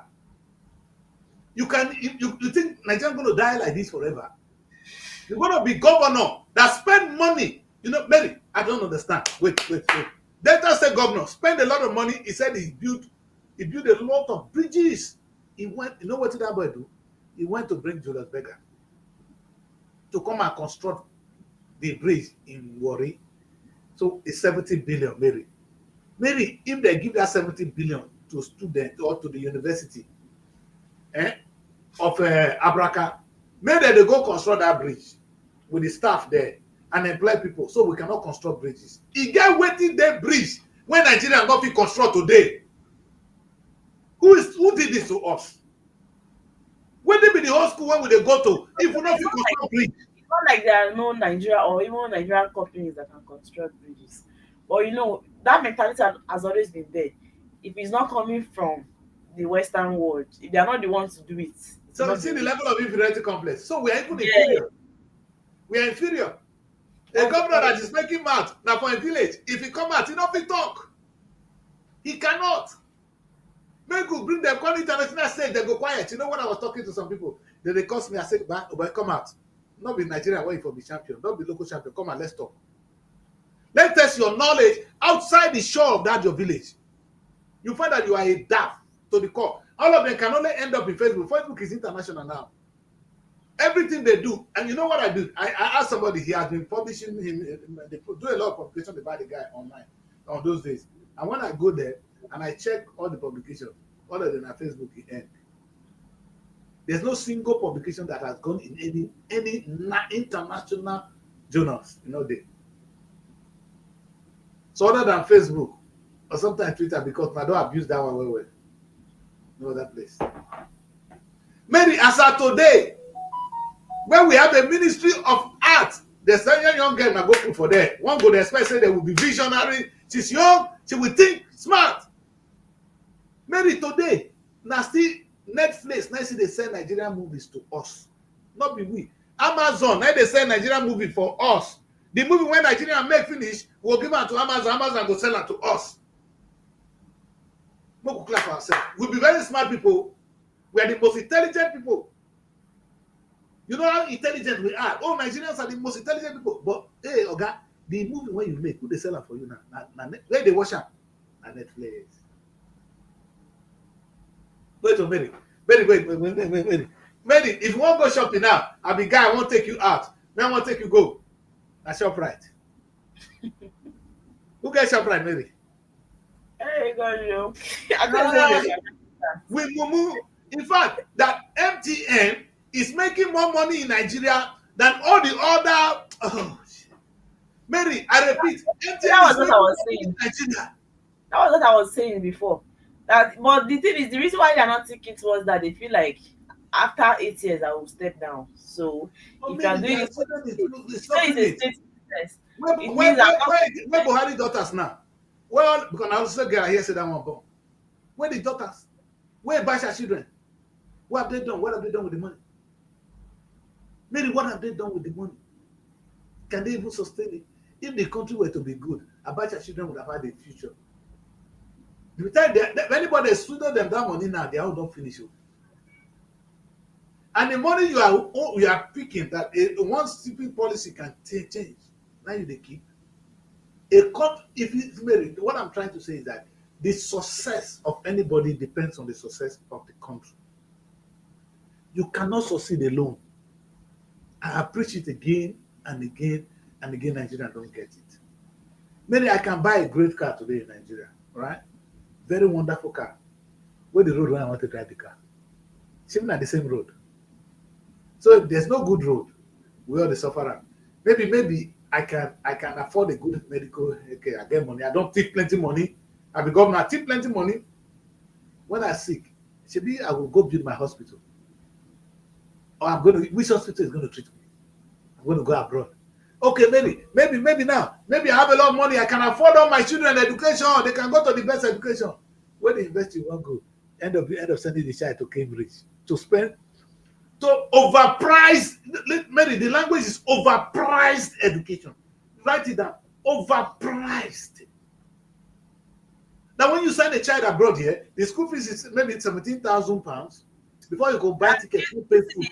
You think Nigerians going to die like this forever? You're going to be governor that spend money. Mary, I don't understand. Wait. Delta State governor spend a lot of money. He said he built a lot of bridges. He went, what did that boy do? He went to bring Julius Berger to come and construct the bridge in Warri. So it's 70 billion, Mary. Mary, if they give that 70 billion to students or to the university of Abraka, maybe they go construct that bridge with the staff there and employ people so we cannot construct bridges. He get waiting that bridge when Nigeria not be construct today. Who did this to us? When they be the whole school when will they go to if we not be construct bridge? It's not like there are no Nigeria or even Nigerian companies that can construct bridges. But that mentality has always been there. If it's not coming from the Western world, if they are not the ones to do it. So you see the level of inferiority complex. So we are even inferior. We are inferior. A governor that is making mouth now for a village, if he come out, he not fit talk. He cannot. Maybe bring them on international stage, they go quiet. You know when I was talking to some people, they cost me, I said, but come out. Not be Nigeria waiting for the champion, not be local champion. Come on, let's talk. Let's test your knowledge outside the shore of that your village. You find that you are a daft to the core. All of them can only end up in Facebook. Facebook is international now. Everything they do, and you know what I do? I asked somebody, he has been publishing him, they do a lot of publication about the guy online on those days. And when I go there and I check all the publications, other than on Facebook, it ends. There's no single publication that has gone in any international journals, there. So other than Facebook or sometimes Twitter, because I don't abuse that one well. No other place. Maybe as of today, when we have a ministry of art, there's a young girl that go put for there. One go to expect say they will be visionary. She's young, she will think smart. Maybe today, now still Netflix, now see they sell Nigerian movies to us. Not be we. Amazon, now they sell Nigerian movie for us. The movie when Nigeria make finish, we'll give it to Amazon. Amazon go sell it to us. We'll clap ourselves. We'll be very smart people. We are the most intelligent people. You know how intelligent we are. Oh, Nigerians are the most intelligent people. But hey, Oga, the movie when you make, who they sell it for you now? Where they watch it? On Netflix. Wait. Mary, if you want to go shopping now, I'll be guy, I won't take you out. Then I won't take you go. I shop right. Who gets shop right, Mary? Hey, God, you. We move. In fact, that MTN is making more money in Nigeria than all the other. Oh, shit. Mary, I repeat, MTN That was is what making I was money saying. in Nigeria. That was what I was saying before. That, but the thing is, the reason why they're not taking it was that they feel like after 8 years I will step down. So Oh, if you are Mary, doing they it, are saying it's so stopping it's a it. state business. Where It means I'm not. Buhari daughters now? Well, because I also get here say that one born. Where the daughters? Where Basha children? What have they done? What have they done with the money? Maybe what have they done with the money? Can they even sustain it? If the country were to be good, Abacha children would have had a future. The time if anybody swindled them that money now, they all don't finish it. And the money you are picking that one stupid policy can change. Now you they keep. What I'm trying to say is that the success of anybody depends on the success of the country. You cannot succeed alone. I preach it again and again and again. Nigeria don't get it. Maybe I can buy a great car today in Nigeria, right? Very wonderful car. Where the road where I want to drive the car? It's even at the same road. So if there's no good road, we all the suffer. Maybe I can afford a good medical care. I get money. I don't take plenty money. I be governor, I take plenty money. When I sick, maybe I will go build my hospital. Or which hospital is going to treat me? I'm going to go abroad. Okay, maybe now. Maybe I have a lot of money. I can afford all my children education. They can go to the best education. Where the university won't go? End of sending the child to Cambridge to spend to overpriced. Maybe the language is overpriced education. Write it down. Overpriced. Now, when you send a child abroad here, the school fees is maybe £17,000. Before you go buy tickets, you pay food.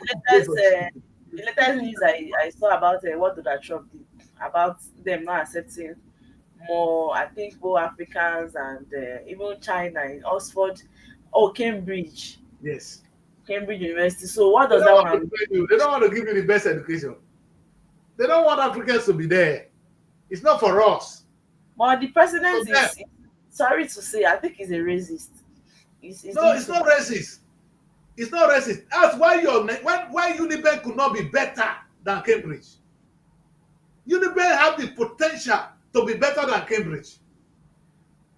The latest news I saw about what Donald Trump did about them not accepting more, I think, both Africans and even China in Oxford or Cambridge. Yes. Cambridge University. So what does They that don't one? They don't want to give you the best education. They don't want Africans to be there. It's not for us. But the president is, sorry to say, I think he's a racist. It's not racist. It's not racist. That's why why Uniben could not be better than Cambridge. Uniben have the potential to be better than Cambridge.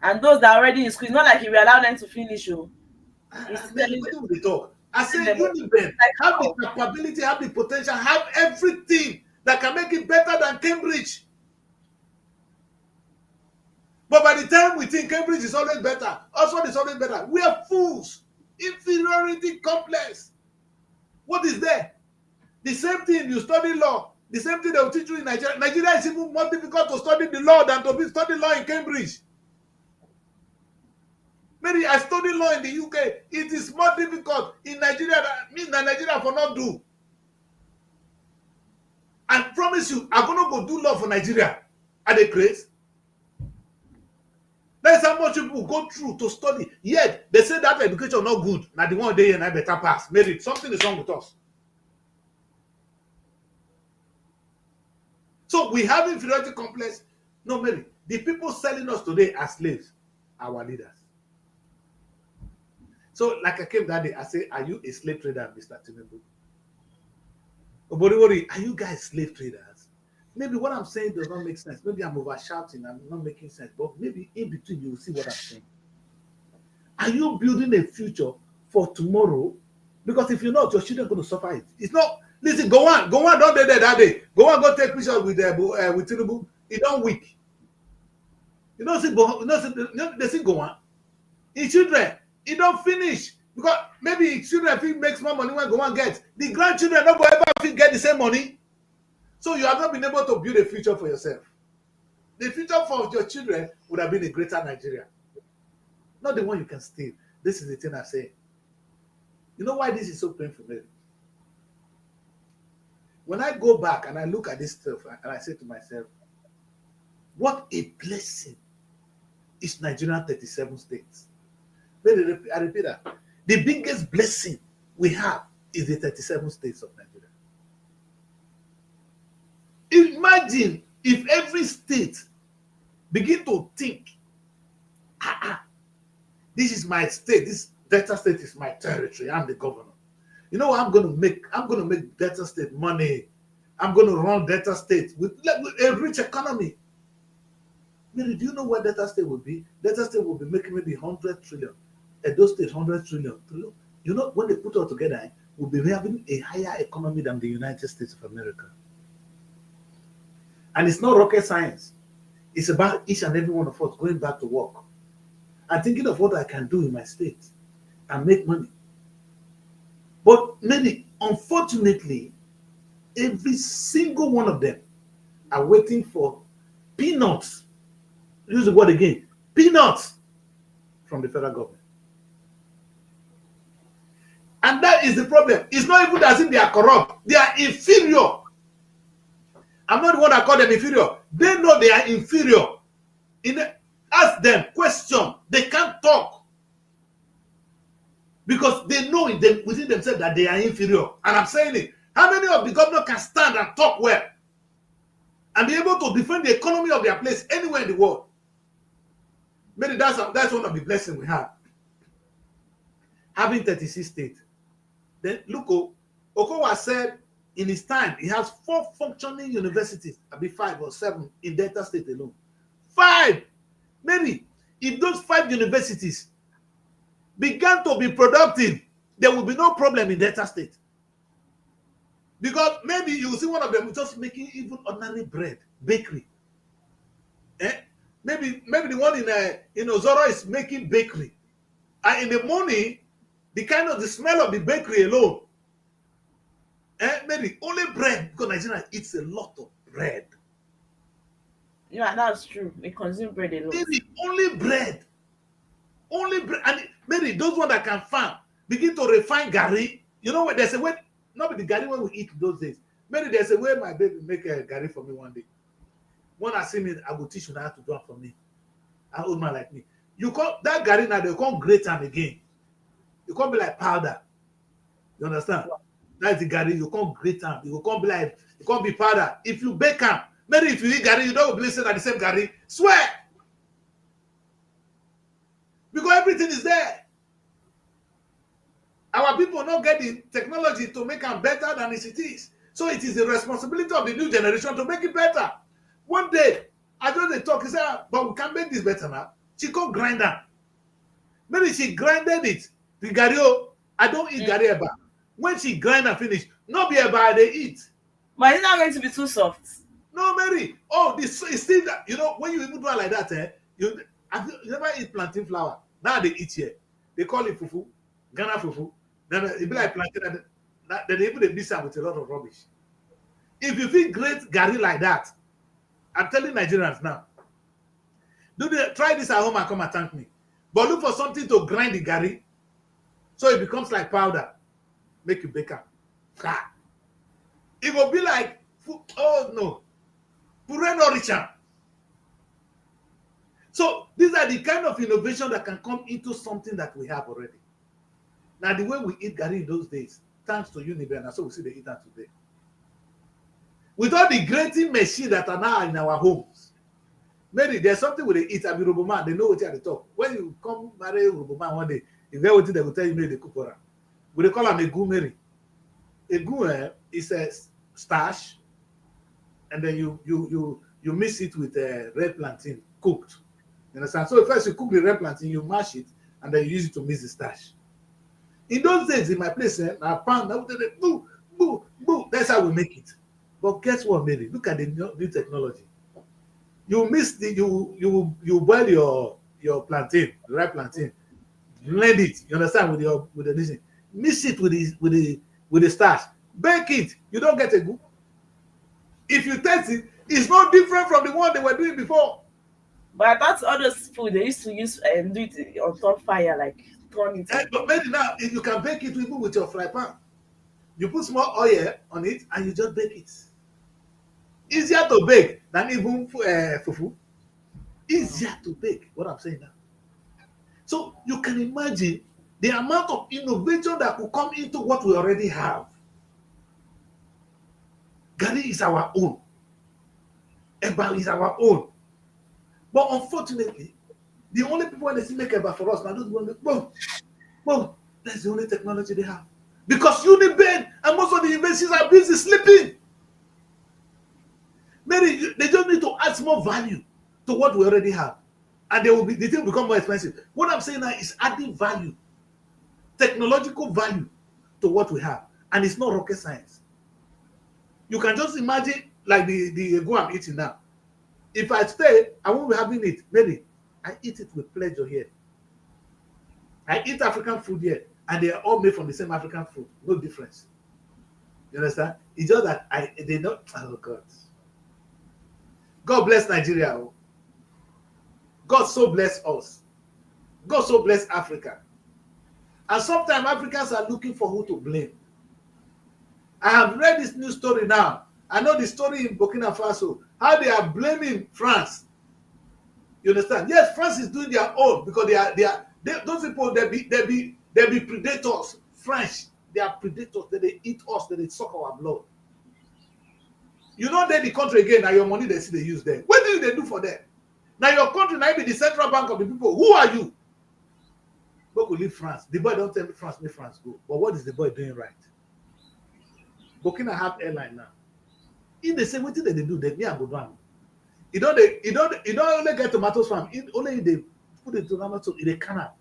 And those that are already in school, it's not like he will allow them to finish. They talk. I say Uniben have the capability, have the potential, have everything that can make it better than Cambridge. But by the time we think Cambridge is always better, Oxford is always better, we are fools. Inferiority complex. What is there? The same thing, you study law. The same thing they will teach you in Nigeria. Nigeria is even more difficult to study the law than to study law in Cambridge. Maybe I studied law in the UK. It is more difficult in Nigeria than Nigeria for not do. I promise you, I'm going to go do law for Nigeria. Are they crazy? That's how much people go through to study. Yet, they say that education not good. Now, the one day and I better pass. Maybe something is wrong with us. So, we have inferiority complex. No, Mary, the people selling us today as slaves, our leaders. So, like I came that day, I say, are you a slave trader, Mr. Tinubu? Oboriwori, are you guys slave traders? Maybe what I'm saying does not make sense. Maybe I'm over shouting. I'm not making sense. But maybe in between, you will see what I'm saying. Are you building a future for tomorrow? Because if you're not, your children are going to suffer it. It's not. Listen, go on. Don't do that day. Go on, go take pictures with Tinubu. It don't weak. You know, they say go on. His children, it don't finish. Because maybe children if makes more money when go and get. The grandchildren don't go ever get the same money. So you have not been able to build a future for yourself. The future for your children would have been a greater Nigeria. Not the one you can steal. This is the thing I say. You know why this is so painful, maybe? When I go back and I look at this stuff and I say to myself, what a blessing is Nigeria 37 states. I repeat that. The biggest blessing we have is the 37 states of Nigeria. Imagine if every state begin to think, this is my state, this Delta State is my territory, I'm the governor. You know what I'm going to make? I'm going to make Delta State money. I'm going to run Delta State with a rich economy. Maybe, do you know what Delta State will be? Delta State will be making maybe 100 trillion. Edo State, 100 trillion. You know, when they put all together, we'll be having a higher economy than the United States of America. And it's not rocket science. It's about each and every one of us going back to work and thinking of what I can do in my state and make money. But many, unfortunately, every single one of them are waiting for peanuts. Use the word again, peanuts from the federal government. And that is the problem. It's not even as if they are corrupt. They are inferior. I'm not the one that call them inferior. They know they are inferior. Ask them, question. They can't talk. Because they know within themselves that they are inferior. And I'm saying it. How many of the governors can stand and talk well and be able to defend the economy of their place anywhere in the world? Maybe that's one of the blessings we have. Having 36 states. Then look, Okowa said in his time he has 4 functioning universities, maybe 5 or 7 in Delta State alone. 5! Maybe if those 5 universities began to be productive, there will be no problem in Delta State. Because maybe you will see one of them just making even ordinary bread, bakery. Maybe the one in Ozoro is making bakery. And in the morning, the smell of the bakery alone. Maybe only bread, because Nigeria eats a lot of bread. Yeah, that's true. They consume bread a lot. Maybe only bread. Only bread. And maybe those ones that can farm begin to refine gari. You know what? There's a way, not the gari when we eat those days. Maybe there's a way my baby make a gari for me one day. When I see me, I will teach you how to do it for me. An old man like me. You call that gari now, they can't grate them again. You can't be like powder. You understand? That's the gari. You can't grate them. You can't be like, you can't be powder. If you bake them, maybe if you eat gari, you don't believe that the same gari. Swear. Because everything is there. Our people not get the technology to make them better than it is. So it is the responsibility of the new generation to make it better. One day, I just talk, he said, but we can make this better now. She can't grind them. Maybe she grinded it. The gari, I don't eat gari ever. When she grind and finish, not be ever they eat. But it's not going to be too soft. No, Mary. Oh, this is still that. You know, when you even do it like that, you never eat plantain flour. Now they eat here. They call it fufu, Ghana fufu. Then it be like plantain. Then they even mix it with a lot of rubbish. If you feel great gari like that, I'm telling Nigerians now, try this at home and come and thank me. But look for something to grind the gari so it becomes like powder. Make you bake up. It will be like, oh no, pure no richer. So these are the kind of innovation that can come into something that we have already. Now the way we eat gari in those days, thanks to Uniben, and so we see they eat that today. With all the grating machines that are now in our homes, maybe there's something with the eat. I mean, Roboman, they know what you're at the top. When you come marry Roboman one day, if they will they will tell you maybe they cook for her. We call them a gu Mary. A gu is a starch, and then you mix it with red plantain cooked. You understand? So first you cook the red plantain, you mash it, and then you use it to mix the starch. In those days, in my place, I found out that boo, boo, boo. That's how we make it. But guess what, Mary? Look at the new technology. You mix the you boil your plantain, the red plantain, blend it. You understand with the this thing. Mix it with the starch. Bake it. You don't get a good. If you taste it, it's not different from the one they were doing before. But that's all those food they used to use and do it on top fire, like turn it. But maybe now if you can bake it even with your fry pan. You put small oil on it and you just bake it. Easier to bake than even fufu. Easier to bake. What I'm saying now. So you can imagine the amount of innovation that could come into what we already have. Gari is our own. Eba is our own. But unfortunately, the only people when they still make Eba for us now, those ones, boom, that's the only technology they have. Because Uniben and most of the universities are busy sleeping. Maybe they just need to add more value to what we already have. And the thing will become more expensive. What I'm saying now is adding value, technological value to what we have. And it's not rocket science. You can just imagine like the ego I'm eating now. If I stay, I won't be having it. Maybe I eat it with pleasure here. I eat African food here, and they are all made from the same African food. No difference. You understand? It's just that they don't. Oh God. God bless Nigeria. Oh. God so bless us. God so bless Africa. And sometimes Africans are looking for who to blame. I have read this new story now. I know the story in Burkina Faso, how they are blaming France. You understand? Yes, France is doing their own because those people they be predators. French, they are predators. They eat us. They suck our blood. You know they the country again. Now your money they see they use them. What do they do for them? Now your country now be the central bank of the people. Who are you? Go leave France. The boy don't tell me France, make France go. But what is the boy doing right? Burkina have airline now. In the same way they do, they me and go down. You don't only get tomatoes from only they put the tomatoes in the canal.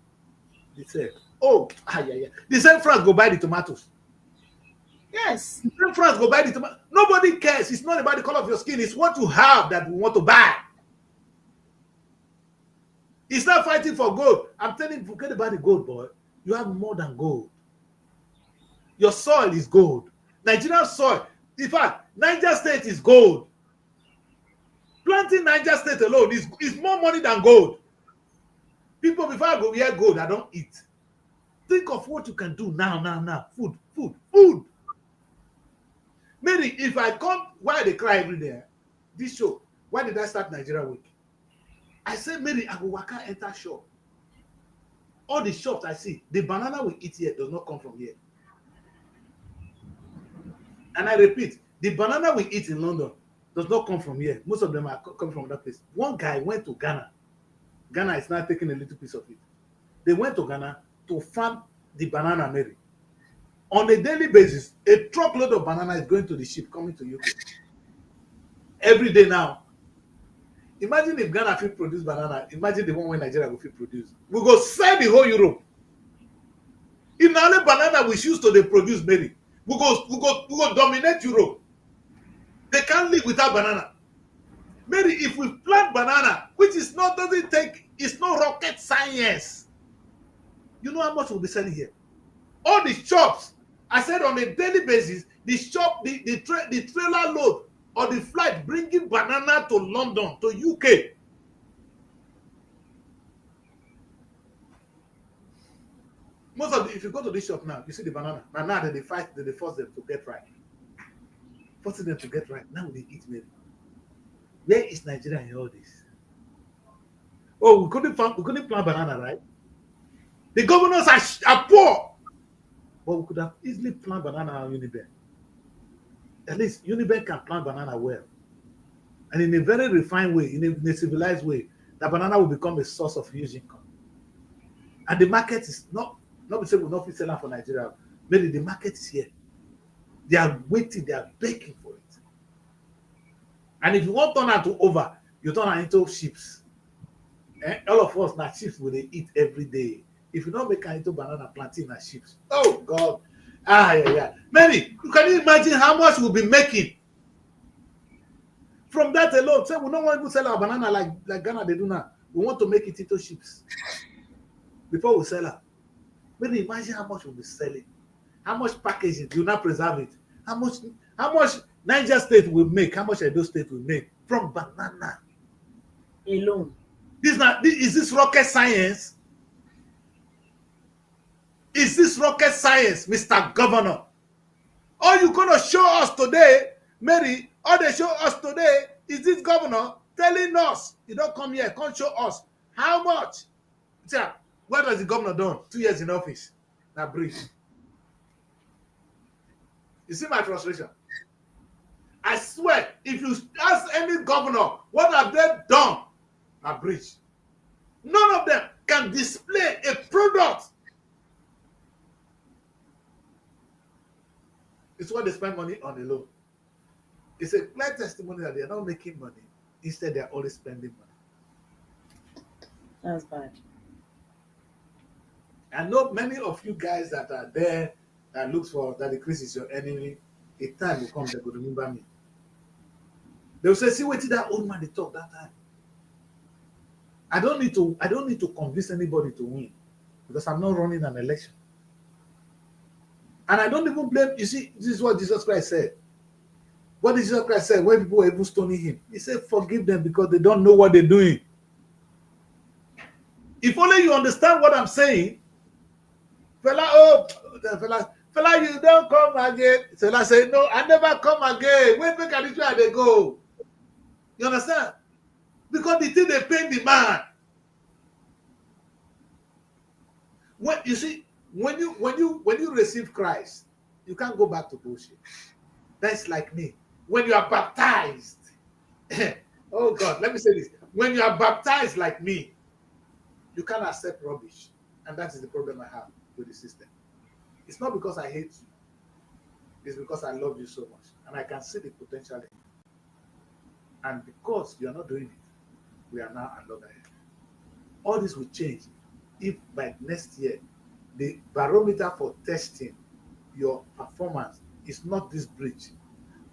They say, yeah. The same France go buy the tomatoes. Yes. The same France go buy the tomatoes. Nobody cares. It's not about the color of your skin. It's what you have that we want to buy. It's not fighting for gold. I'm telling you, forget about the gold, boy. You have more than gold. Your soil is gold. Nigerian soil. In fact, Niger State is gold. Planting Niger State alone is more money than gold. People, before I go wear gold, I don't eat. Think of what you can do now. Food. Maybe if I come, why they cry every day? This show, why did I start Nigeria Week? I said, maybe I go waka enter shop. All the shops I see, the banana we eat here does not come from here. And I repeat, the banana we eat in London does not come from here. Most of them are coming from that place. One guy went to Ghana. Ghana is now taking a little piece of it. They went to Ghana to farm the banana, Mary. On a daily basis, a truckload of banana is going to the ship coming to UK. Every day now. Imagine if Ghana fit produce banana. Imagine the one when Nigeria will fit produce. We go sell the whole Europe. If na only banana we choose to dey produce, Mary, we go dominate Europe. They can't live without banana. Maybe if we plant banana, which is not doesn't take, it's not rocket science. You know how much we'll be selling here? All the shops, I said on a daily basis, the shop, the trailer load or the flight bringing banana to London, to UK. Most of the, if you go to this shop now, you see the banana. Now they fight, they force them to get right. Forcing them to get right. Now they eat maybe. Where is Nigeria in all this? Oh, we couldn't plant banana, right? The governors are poor. But we could have easily planted banana on Uniben. At least Uniben can plant banana well. And in a very refined way, in a civilized way, that banana will become a source of huge income. And the market is not saying we'll not be selling for Nigeria. Maybe the market is here. They are waiting, they are begging for it. And if you want to turn her to over, you turn her into chips. All of us now chips will they eat every day. If you don't make her into banana, plantain and chips. Oh God. Yeah. Maybe you can imagine how much we'll be making from that alone. Say we don't want to sell our banana like Ghana they do now. We want to make it into chips before we sell her. Maybe imagine how much we'll be selling, how much packaging, do you not preserve it? How much Niger State will make, how much Edo State will make from banana alone. Is this rocket science? Is this rocket science, Mr. Governor? All you're gonna show us today, Mary, all they show us today is this governor telling us, you don't come here, come show us how much. Yeah, what has the governor done? 2 years in office. Now breathe. You see my frustration? I swear, if you ask any governor, what have they done? Now breathe. None of them can display a product. It's what they spend money on alone. It's a clear testimony that they are not making money. Instead, they are always spending money. That's bad. I know many of you guys that are there that looks for that the Chris is your enemy. A time will come they will remember me. They will say, see what that old man they talk that time. I don't need to convince anybody to win because I'm not running an election. And I don't even blame, you see, this is what Jesus Christ said. What did Jesus Christ say when people were even stoning him? He said, forgive them because they don't know what they're doing. If only you understand what I'm saying, fella, you don't come again. Fella say, no, I never come again. Wait, make I try they go. You understand? Because the thing they pain the man. When you see, when you receive Christ, you can't go back to bullshit. That's like me. When you are baptized, oh God, let me say this. When you are baptized like me, you can't accept rubbish. And that is the problem I have with the system. It's not because I hate you. It's because I love you so much. And I can see the potential in you. And because you are not doing it, we are now at loggerhead. All this will change if by next year, the barometer for testing your performance is not this bridge,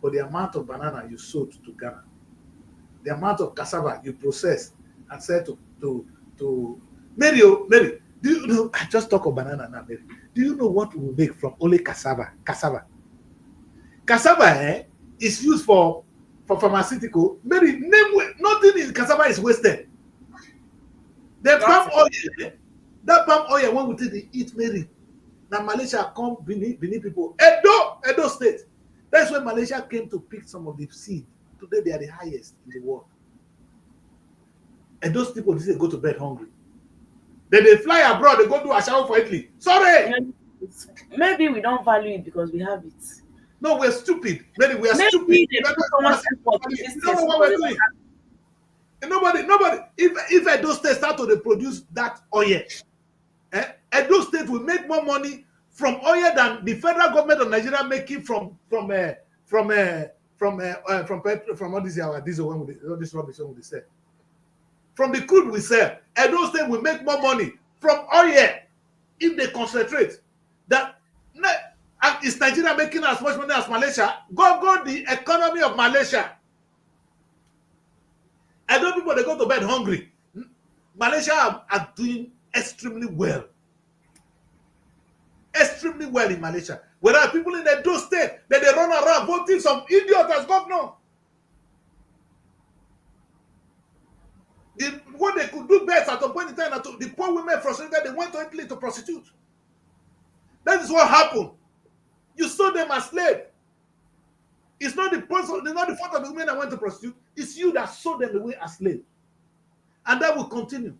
but the amount of banana you sold to Ghana, the amount of cassava you processed and sent to Mary, do you know, I just talk of banana now, Mary. Do you know what we make from only cassava? Cassava is used for pharmaceutical. Mary, nothing in cassava is wasted. The palm oil, that palm oil, when we take the eat, Mary, now Malaysia come beneath people. Edo State. That's when Malaysia came to pick some of the seed. Today they are the highest in the world. And those people they go to bed hungry. Then they fly abroad, they go do a shower for Italy. Sorry! Maybe we don't value it because we have it. No, we're stupid. Maybe we are stupid. They put so much effort in this don't know what we're doing. And nobody, if Edo State start to produce that oil, Edo State will make more money from oil than the federal government of Nigeria making from all this our diesel when all this rubbish when we sell. From the crude we sell, Edo State will make more money from oil if they concentrate. That is Nigeria making as much money as Malaysia? Go the economy of Malaysia. I know people they go to bed hungry. Malaysia are doing extremely well. Extremely well in Malaysia. Whereas people in the Edo State, they run around voting some idiot as governor. What they could do best at a point in time, the poor women frustrated, they went to Italy to prostitute. That is what happened. You sold them as slave. It's not the fault of the women that went to prostitute. It's you that sold them away as slave. And that will continue.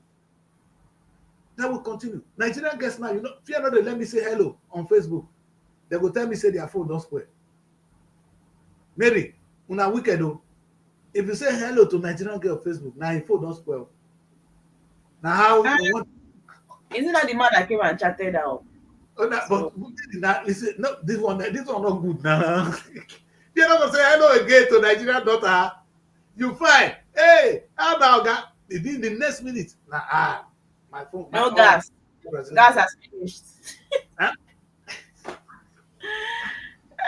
That will continue. Nigerian guests now, fear not, they let me say hello on Facebook. They will tell me, say their phone don't spoil. Mary, una wicked though. If you say hello to Nigerian girl on Facebook, now your phone don't spoil. Now how? Isn't that the man that came and chatted out? Oh, but listen, no, this one not good now. You're not gonna say hello again to Nigerian daughter. You fine. Hey, how about that? In the next minute, my phone. No gas. Gas has finished. Huh?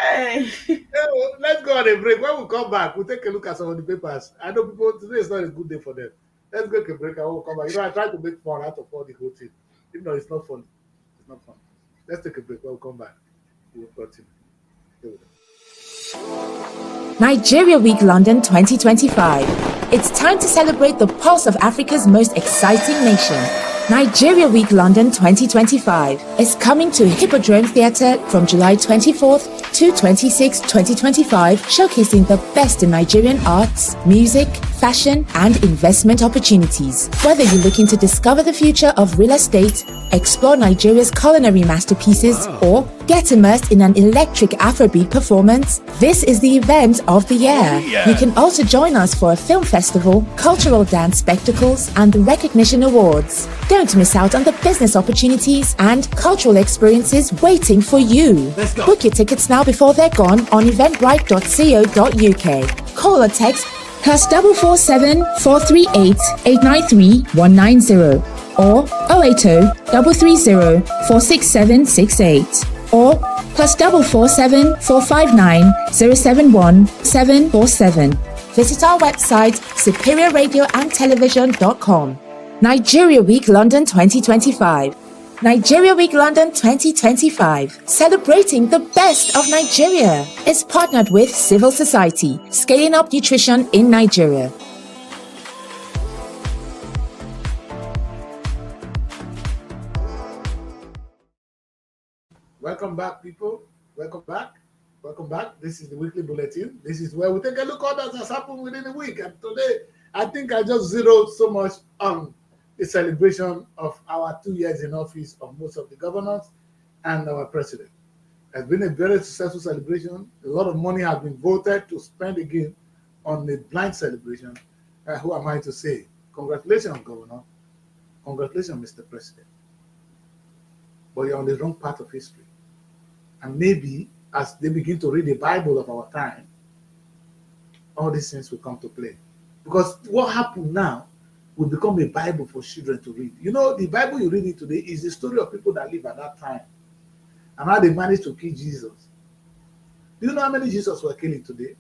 Hey. Well, let's go on a break. When we come back, we'll take a look at some of the papers. I know people today is not a good day for them. Let's go take a break and we'll come back. I try to make fun out of all the whole thing. Even though it's not fun. It's not fun. Let's take a break. We'll come back. We'll continue. Here we go. Nigeria Week London 2025. It's time to celebrate the pulse of Africa's most exciting nation. Nigeria Week London 2025 is coming to Hippodrome Theatre from July 24th to 26, 2025, showcasing the best in Nigerian arts, music, fashion, and investment opportunities. Whether you're looking to discover the future of real estate, explore Nigeria's culinary masterpieces, or get immersed in an electric Afrobeat performance, this is the event of the year. You can also join us for a film festival, cultural dance spectacles, and the recognition awards. Don't miss out on the business opportunities and cultural experiences waiting for you. Book your tickets now before they're gone on eventbrite.co.uk. Call or text +447 438 893 190 or 080 330 46768 or +447 459 071 747. Visit our website superiorradioandtelevision.com. Nigeria Week London 2025. Nigeria Week London 2025, celebrating the best of Nigeria, is partnered with Civil Society, scaling up nutrition in Nigeria. Welcome back, people. Welcome back. Welcome back. This is the weekly bulletin. This is where we take a look at what has happened within the week. And today, I think I just zeroed so much on the celebration of our 2 years in office of most of the governors and our president. It's been a very successful celebration. A lot of money has been voted to spend again on the blind celebration. Who am I to say? Congratulations, Governor. Congratulations, Mr. President. But you're on the wrong part of history. And maybe as they begin to read the Bible of our time, all these things will come to play. Because what happened now will become a Bible for children to read. You know, the Bible you're reading today is the story of people that lived at that time and how they managed to kill Jesus. Do you know how many Jesus were killing today?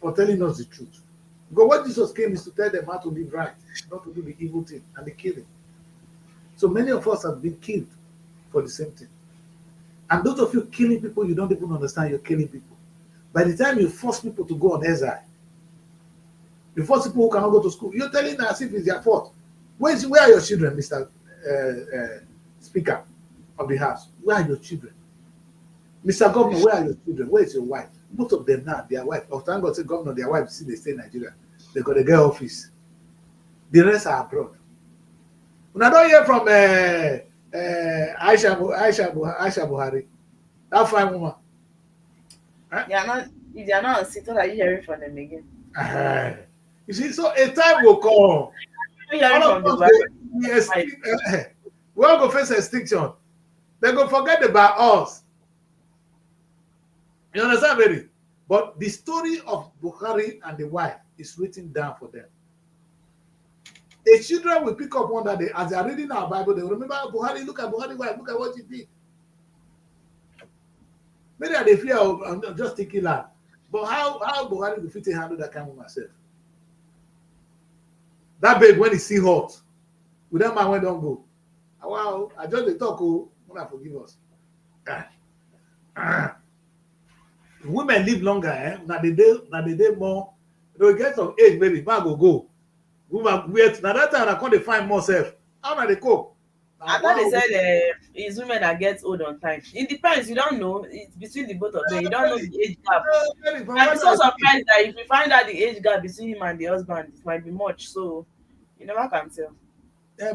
For telling us the truth. Because what Jesus came is to tell them how to live right, not to do the evil thing and the killing. So many of us have been killed for the same thing. And those of you killing people, you don't even understand you're killing people. By the time you force people to go on exile, you force people who cannot go to school, you're telling them as if it's their fault. Where are your children, Mr. Speaker of the House? Where are your children? Mr. Governor, where are your children? Where is your wife? Most of them now, their wife. Of thank God, say Governor, their wife, see they stay in Nigeria. They got a girl office. The rest are abroad. When I don't hear from Aisha Buhari, that fine woman. Huh? If they are not on sit, what are you hearing from them again? You see, so a time will come. We all go face extinction. They go forget about us. You understand, Mary? But the story of Buhari and the wife is written down for them. The children will pick up one day as they are reading our Bible. They will remember Buhari. Look at Buhari wife. Look at what he did. Maybe they fear of just thinking that. But how Buhari will fit to handle that kind of myself? That babe when he see hot, with that man when don't go. Wow, I just they talk. Oh, when I forgive us. Women live longer. Now they day more. They will get some age, baby. Man go. Woman wait. Now that time I can't find myself. How now they cope? I thought they said it's women that get old on time. It depends. You don't know. It's between the both of them. You don't know the age gap. I'm so surprised that if you find out the age gap between him and the husband, it might be much. So you never can tell.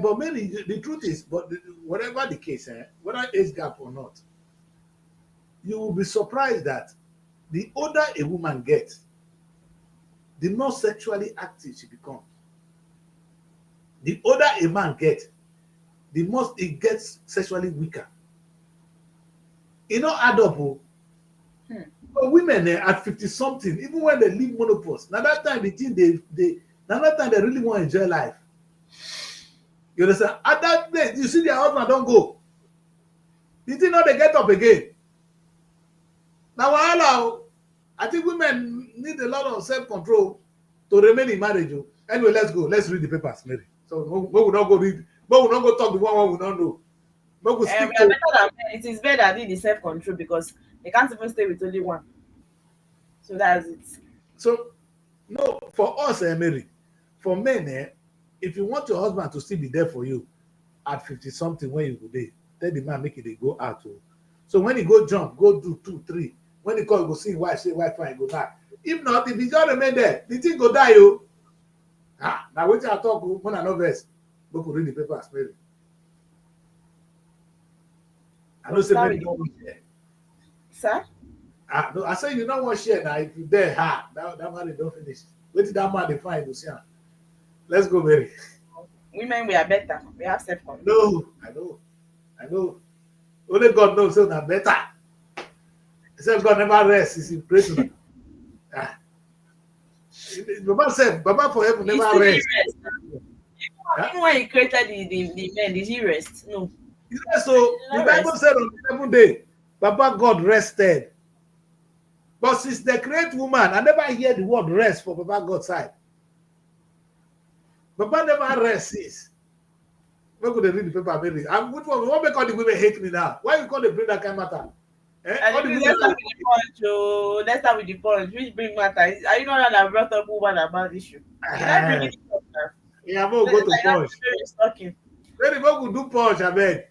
But mainly the truth is, but whatever the case, whether age gap or not, you will be surprised that the older a woman gets, the more sexually active she becomes. The older a man gets, the most it gets sexually weaker. It don't add up. But women at 50 something, even when they leave menopause, now that time they think they really want to enjoy life. You understand? At that day, you see their husband don't go. You think now they get up again. Now I think women need a lot of self-control to remain in marriage. Anyway, let's go. Let's read the papers, Mary. So we will not go read. But we'll not go talk the one we don't know. But we We stick are to. better than men. It is better than the self-control because they can't even stay with only one. So that's it. So no, for us, Mary, for men, if you want your husband to still be there for you at 50 something when you go there, tell the man make it they go out. Oh. So when he go jump, go do 2, 3. When he call, go see wife, say wife fine, go die. If not, if he just remain there, the thing go die. Oh. Now wait till I talk when I know verse. Go read the paper, Mary. I know But say start Mary with don't want share. sir. No, I say you don't want share now. If you there, that man they don't finish. Wait till that man they find, you see. Let's go, Mary. Women, we are better. We have self-control. No, I know. Only God knows so that better. Except God never rests. He's in prison. Baba said, Baba for heaven He never still did rests. rest. Even when he created the men, did he rest? No. He said, He so did the not Bible rest. said on the 7th day, Baba God rested. But since the great woman, I never hear the word rest for Baba God's side. Baba never rests. Where could they read the paper, Mary? Which one? What make all the women hate me now? Why you call they bring that kind of matter? And All the women let's start with the punch. Oh, let's start with the punch. Which bring matter? Are you not that brought up woman about issue? Did I bring it up now? yeah, I'm gonna go to Like that punch. story is talking. Mary, what could do punch, I beg?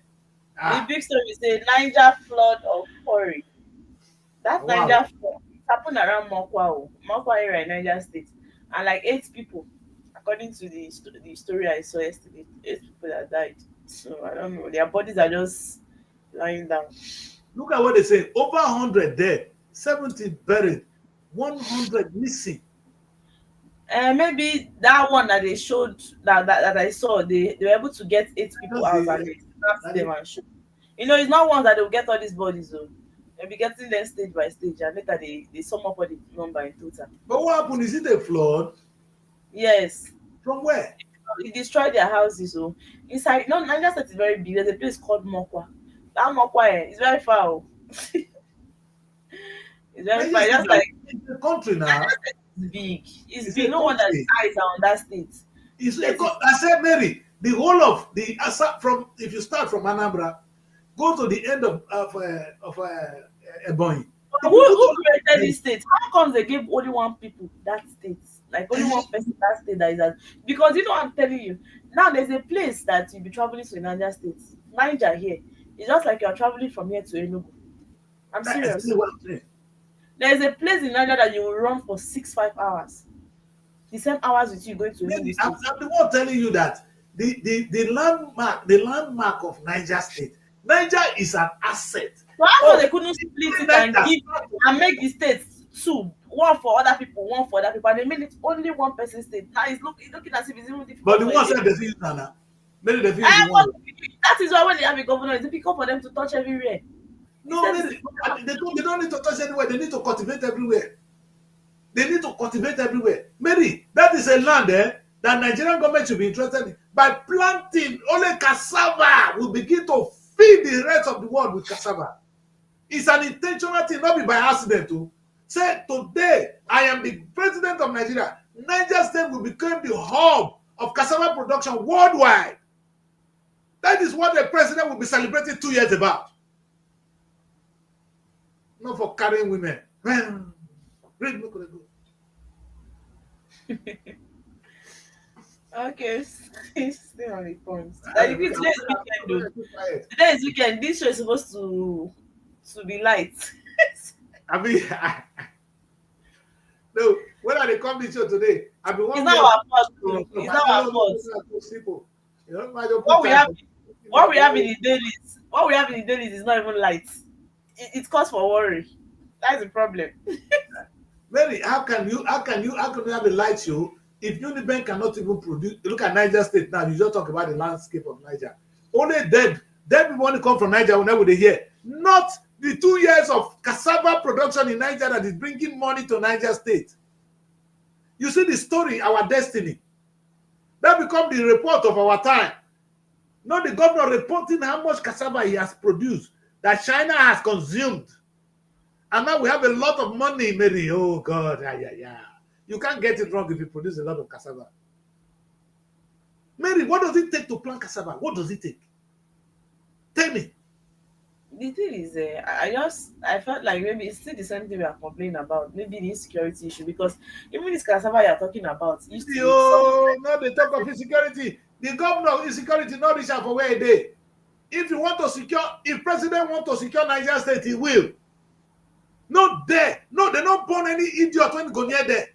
The big story is the Niger flood of quarry. That Wow. Niger flood it happened around Mokwa, Mokwa area in Niger State, and like 8 people, according to the story I saw yesterday, 8 people that died. So I don't know. Their bodies are just lying down. Look at what they say. Over 100 dead, 70 buried, 100 missing. Maybe that one that they showed that I saw, they were able to get 8 people Just out the, and they snapped them and show. It's not ones that they will get all these bodies though. They'll be getting them stage by stage and later they sum up all the number in total. but what happened? Is it a flood? Yes. From where? It destroyed their houses. So inside, no, Niger State is very big. There's a place called Mokwa. That Mokwa is very far. Oh. It's very far. Niger It's State just like is a country Niger now. State is big. It's It's big. a No wonder country. eyes are on that state. It's a Yes, I said, Mary, the whole of the from if you start from Anambra, go to the end of Ebonyi. Who created this state? How comes they give only one people that state? Like only one person that state that is that? Because I'm telling you. Now there's a place that you'll be traveling to in Niger State. Niger here. It's just like you're traveling from here to Enugu. I'm That's serious. exactly what I'm saying. There's a place in Niger that you will run for 5 hours. The same hours with you going to Enugu I'm State. the one telling you that the landmark of Niger State. Niger is an asset. So how come they couldn't split it and Niger. give and make the states two, one for other people, and they made it only one person state. Now it's looking as if it's even difficult. But the for one them. said they use Nana. Maybe they use I the one. want that is why when they have a governor, it's difficult for them to touch everywhere. No, Instead, they don't need to touch anywhere. They need to cultivate everywhere. They need to cultivate everywhere. Mary, that is a land that Nigerian government should be interested in. By planting, only cassava will begin to feed the rest of the world with cassava. It's an intentional thing, not be by accident. Too. Say, today, I am the president of Nigeria. Niger State will become the hub of cassava production worldwide. That is what the president will be celebrating 2 years about. Not for carrying women. Read, look at okay, stay on the point. Like, today is weekend, though. Today is weekend. This show is supposed to be light. I mean, no, when I come this show today, I've been It's not our fault. It's not our fault. What we have in the dailies is not even light. It calls for worry. That's the problem. Mary, how can you have a light show if Unibank cannot even produce? Look at Niger State now. You just talk about the landscape of Niger. Only dead people want to come from Niger whenever they hear. Not the 2 years of cassava production in Niger that is bringing money to Niger State. You see the story, our destiny. That become the report of our time. Not the governor reporting how much cassava he has produced, that China has consumed. And now we have a lot of money, Mary. Oh, God. Yeah. You can't get it wrong if you produce a lot of cassava. Mary, what does it take to plant cassava? What does it take? Tell me. The thing is, I felt like maybe it's still the same thing we are complaining about. Maybe the insecurity issue, because even this cassava you are talking about used to be some. Oh, not the talk of insecurity. The governor of insecurity not reach out for where a day. If you want to secure, if president want to secure Nigeria state, he will. Not there. No, they don't born any idiot when go near there.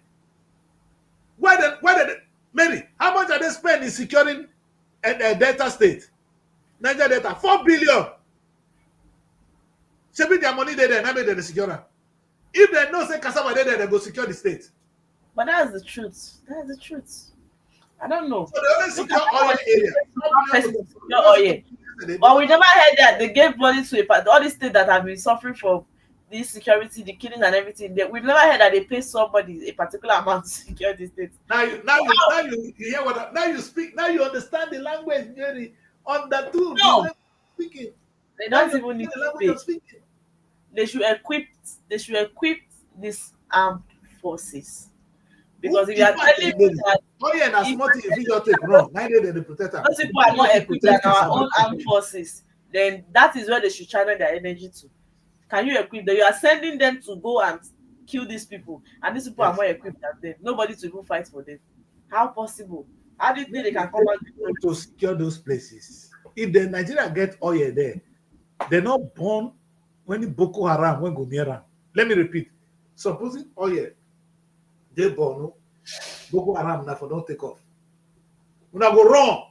Why did Mary? How much are they spending in securing a Delta state? Niger Delta, 4 billion. Saving their money there, now they secure them. If they know say cassava there, they go secure the state. But that's the truth. That's the truth. I don't know. So they only secure oil area. But we never heard that they gave money to all these states that have been suffering from this security, the killings and everything. We've never heard that they pay somebody a particular amount to secure the state. Now you hear what? Now you speak. Now you understand the language. Understood. No. Speaking. They don't even need to pay. They should equip these armed forces. Because if you are telling me that those people are not equipped than our own armed forces, then that is where they should channel their energy to. Can you equip them? You are sending them to go and kill these people, and these people are more equipped than them. Nobody to even fight for them. How possible? How do you think they can come out to secure those places? If the Nigeria get oil there, they're not born when the Boko Haram when go near them. Let me repeat. Supposing oil they born, Boko Haram now for don't take off. When I go wrong,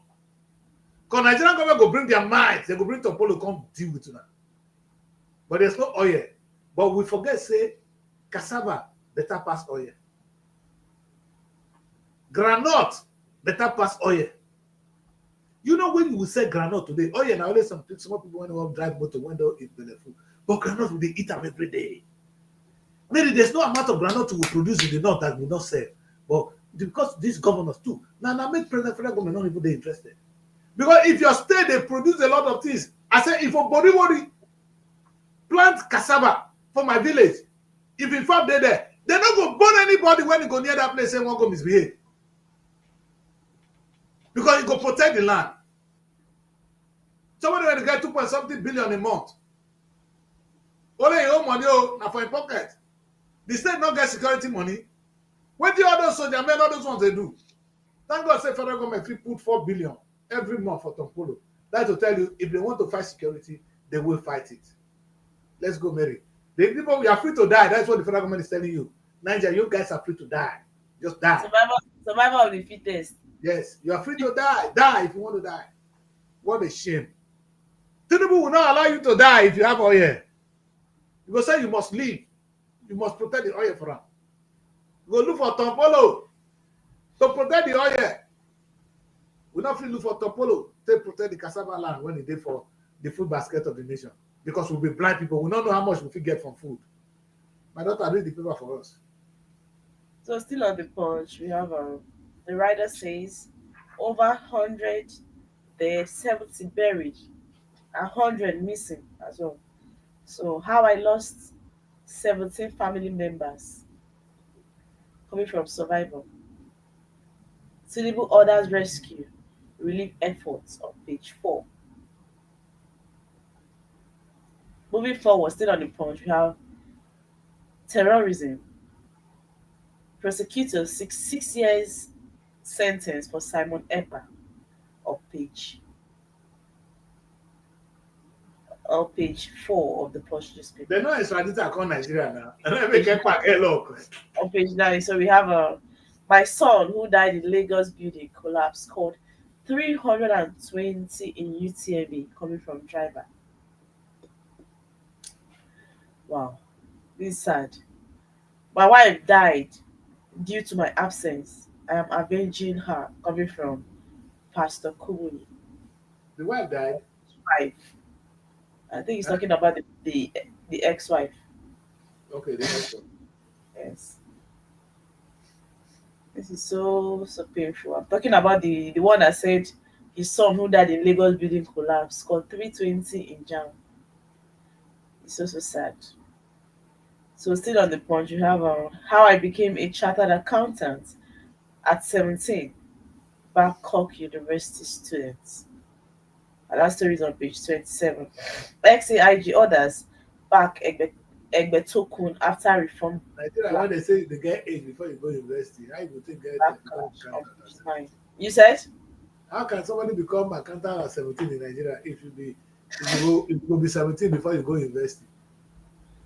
because Nigerian government go bring their might, they go bring Topolo come deal with you now. But there's no oil. But we forget say cassava better pass oil. Granite better pass oil. You know when you will say granite today, oil now only some small people when they want to drive motor when they eat food. But granite will be eat them every day. Maybe there's no amount of granite we will produce in the north that will not sell. But because these governors too, now make president federal government not even they interested. Because if your state they produce a lot of things, I say if a body plant cassava for my village, if in fact they're there, they're not going to burn anybody when you go near that place and won't go misbehave. Because you go protect the land. Somebody when you get 2.something billion a month. Only your own money now for your pocket. The state not get security money. What the other soldier men, all those ones they do? Thank God say federal government free put 4 billion every month for Tompolo. That's to tell you if they want to fight security, they will fight it. Let's go, Mary. The people we are free to die. That's what the federal government is telling you. Nigeria, you guys are free to die. Just die. Survival of the fittest. Yes, you are free to die. Die if you want to die. What a shame. Tinubu will not allow you to die if you have oil. You go say you must leave. You must protect the oil for them. You go look for Tompolo to protect the oil. We not free look for Tompolo to protect the cassava land when it did for the food basket of the nation. Because we'll be blind people. We don't know how much we get from food. My daughter read the paper for us. So still on the punch, we have the writer says over 100 dead, 70 buried, 100 missing as well. So how I lost 17 family members coming from survival. Tinubu orders rescue relief efforts on page 4. Moving forward, still on the punch, we have terrorism. Prosecutor 6 years sentence for Simon Ekpa on page 4 of the Punch newspaper. They're not extradited across Nigeria now. And let me get back. Hey, look. On page 9, so we have my son who died in Lagos building collapse scored 320 in UTME coming from driver. Wow, this is sad. My wife died due to my absence. I am avenging her coming from Pastor Kubuni. The wife died. Wife. I think he's talking about the ex-wife. Okay, the next one. Yes. This is so painful. I'm talking about the one that said his son who died in Lagos building collapse scored 320 in JAM. It's so sad. So still on the punch, you have how I became a chartered accountant at 17, Babcock University students. And that story is on page 27. XAIG orders back Egbetokun after reform Nigeria, when they say they get age before you go university, how you go think get become backlash on accountant at page 17? 9. You said? How can somebody become accountant at 17 in Nigeria if you go be 17 before you go university?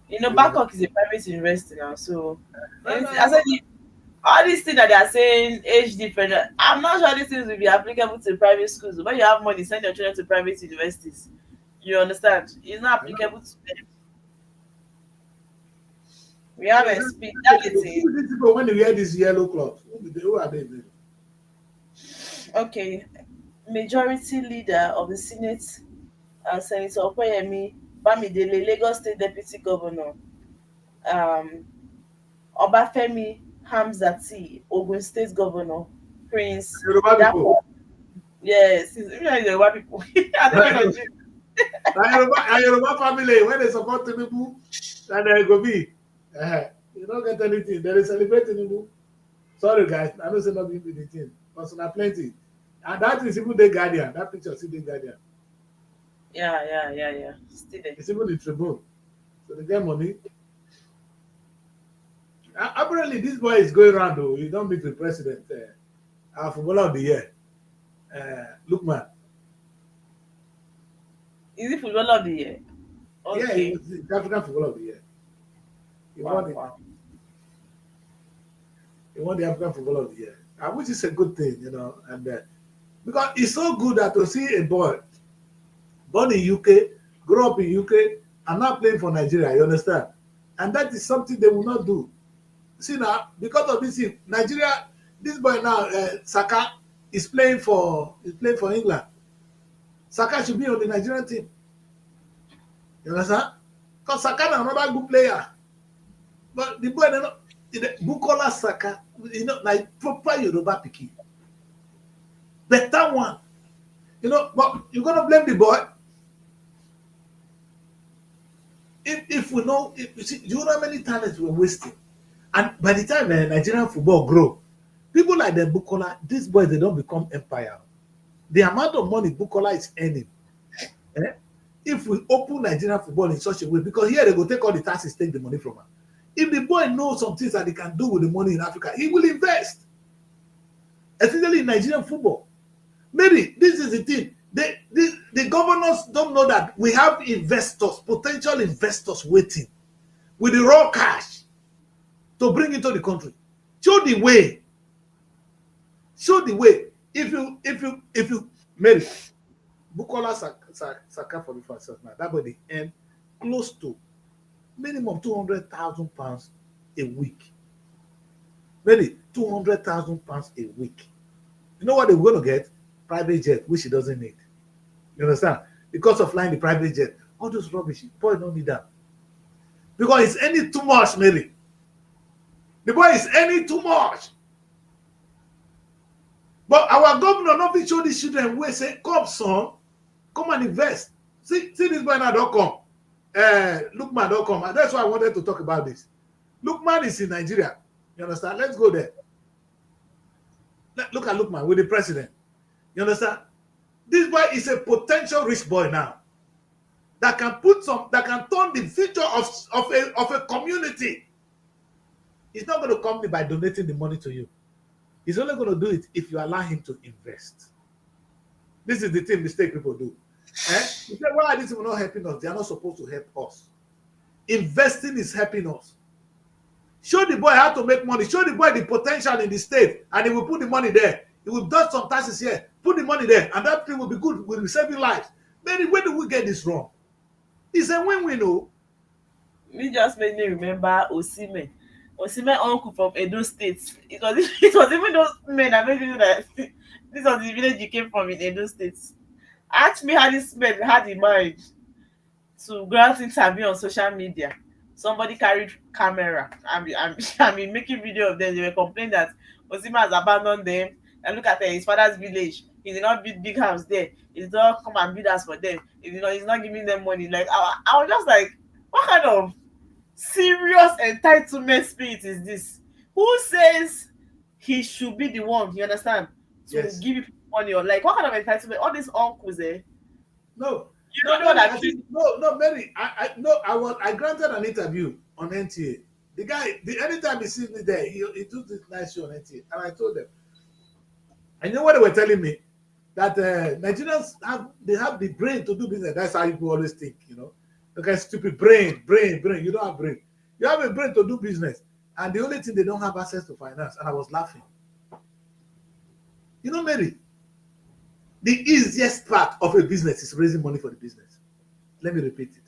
You know, You understand? Bangkok is a private university now, so No, no, I no. said all these things that they are saying age different. I'm not sure these things will be applicable to private schools. When you have money, send your children to private universities. You understand? It's not I know. applicable to them. We have So a that's the people. speciality. Who these people when they wear this yellow cloth? Who are they? Okay, majority leader of the Senate, Senator Okoyemi Bamidele, Lagos State Deputy Governor, um, Obafemi Hamzati, Ogun State Governor, Prince Yoruba people. Dapo. Yes, you know the white people. I don't know. Yoruba family when they support Tinubu, and they go be. You don't get anything. They celebrate Tinubu. Sorry guys, I don't say not give me the thing. But some are plenty. And that is even the Guardian. That picture is the Guardian. Yeah. Still there. It's even the Tribune. So they get money. Apparently, this boy is going around though. He don't meet the president. Our footballer of the year, Lookman. Is it footballer of the year? Yeah, he Okay. was the African footballer of the year. He Wow, won it. wow. He won the African footballer of the year, which is a good thing, you know. And because it's so good that to see a boy born in UK, grow up in UK, and now playing for Nigeria. You understand? And that is something they will not do. See now, because of this, Nigeria, this boy now, Saka, is playing for England. Saka should be on the Nigerian team. You understand? Because Saka is another good player. But the boy, Bukola Saka, you know, like proper Yoruba picky. Better one. You know, but you're going to blame the boy? If we know, you see, do you know how many talents we're wasting? And by the time Nigerian football grow, people like the Bukola, these boys, they don't become empire. The amount of money Bukola is earning, if we open Nigerian football in such a way, because here they go take all the taxes, take the money from her. If the boy knows some things that he can do with the money in Africa, he will invest, especially in Nigerian football. Maybe this is the thing. The governors don't know that we have investors, potential investors waiting with the raw cash to bring into the country. Show the way. Show the way. If you Mary, Bukola Saka for the first now, that boy they earn close to minimum 200,000 pounds a week. Maybe 200,000 pounds a week. You know what they're going to get? Private jet, which he doesn't need. You understand? Because of flying the private jet, all those rubbish, boy don't need that. Because it's earning too much, Mary. The boy is earning too much. But our governor not show these children where say, come son, come and invest. See this boy now don't come. Lookman don't come. And that's why I wanted to talk about this. Lookman is in Nigeria. You understand? Let's go there. Look at Lookman with the president. You understand? This boy is a potential rich boy now that can turn the future of a community. He's not going to come by donating the money to you. He's only going to do it if you allow him to invest. This is the thing mistake people do. You say, why are these people not helping us? They are not supposed to help us. Investing is helping us. Show the boy how to make money. Show the boy the potential in the state, and he will put the money there. He will do some taxes here, put the money there, and that thing will be good. We'll be saving lives. Then where do we get this wrong? It's a win-win, oh. Me just made me remember Osimhen. Osimhen uncle from Edo State. It was even those men that made me know that this was the village he came from in Edo State. Ask me how this man had in mind to grant interview on social media. Somebody carried camera. I mean making video of them. They were complaining that Osimhen has abandoned them. And look at his father's village. He did not build big house there. He did not come and build house for them. He's not giving them money. Like I was just like, what kind of serious entitlement spirit is this? Who says he should be the one, you understand, to Yes. give you money? Or like, what kind of entitlement? All these uncles, No, You no, don't know Mary. that I think no, Mary. I granted an interview on NTA. The guy, anytime he sees me there, he do this nice show on NTA, and I told them, and you know what they were telling me that Nigerians have the brain to do business. That's how people always think, Okay, stupid brain. You don't have brain. You have a brain to do business, and the only thing they don't have access to finance. And I was laughing. Mary, the easiest part of a business is raising money for the business. Let me repeat it.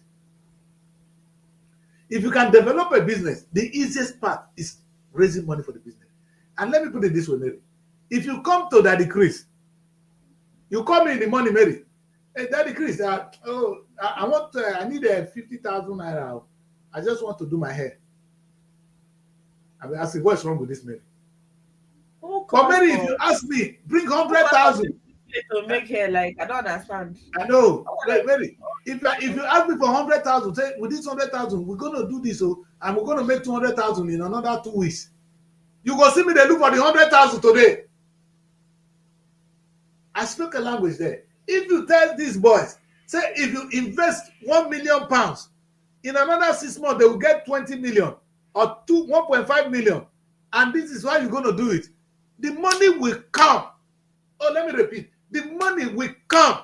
If you can develop a business, the easiest part is raising money for the business. And let me put it this way, Mary. If you come to Daddy Chris, you call me in the morning, Mary. Hey, Daddy Chris, I need 50,000 naira. I just want to do my hair. I will ask you, what's wrong with this, Mary? But Mary, if you ask me, bring 100,000. To make hair, like, I don't understand. I know. Like, Mary, if you ask me for 100,000, say with this 100,000, we're gonna do this, and we're gonna make 200,000 in another 2 weeks. You go see me, they look for the 100,000 today. I spoke a language there. If you tell these boys, say if you invest £1,000,000, in another 6 months they will get 20 million or 1.5 million, and this is why you're gonna do it. The money will come. Oh, let me repeat. The money will come.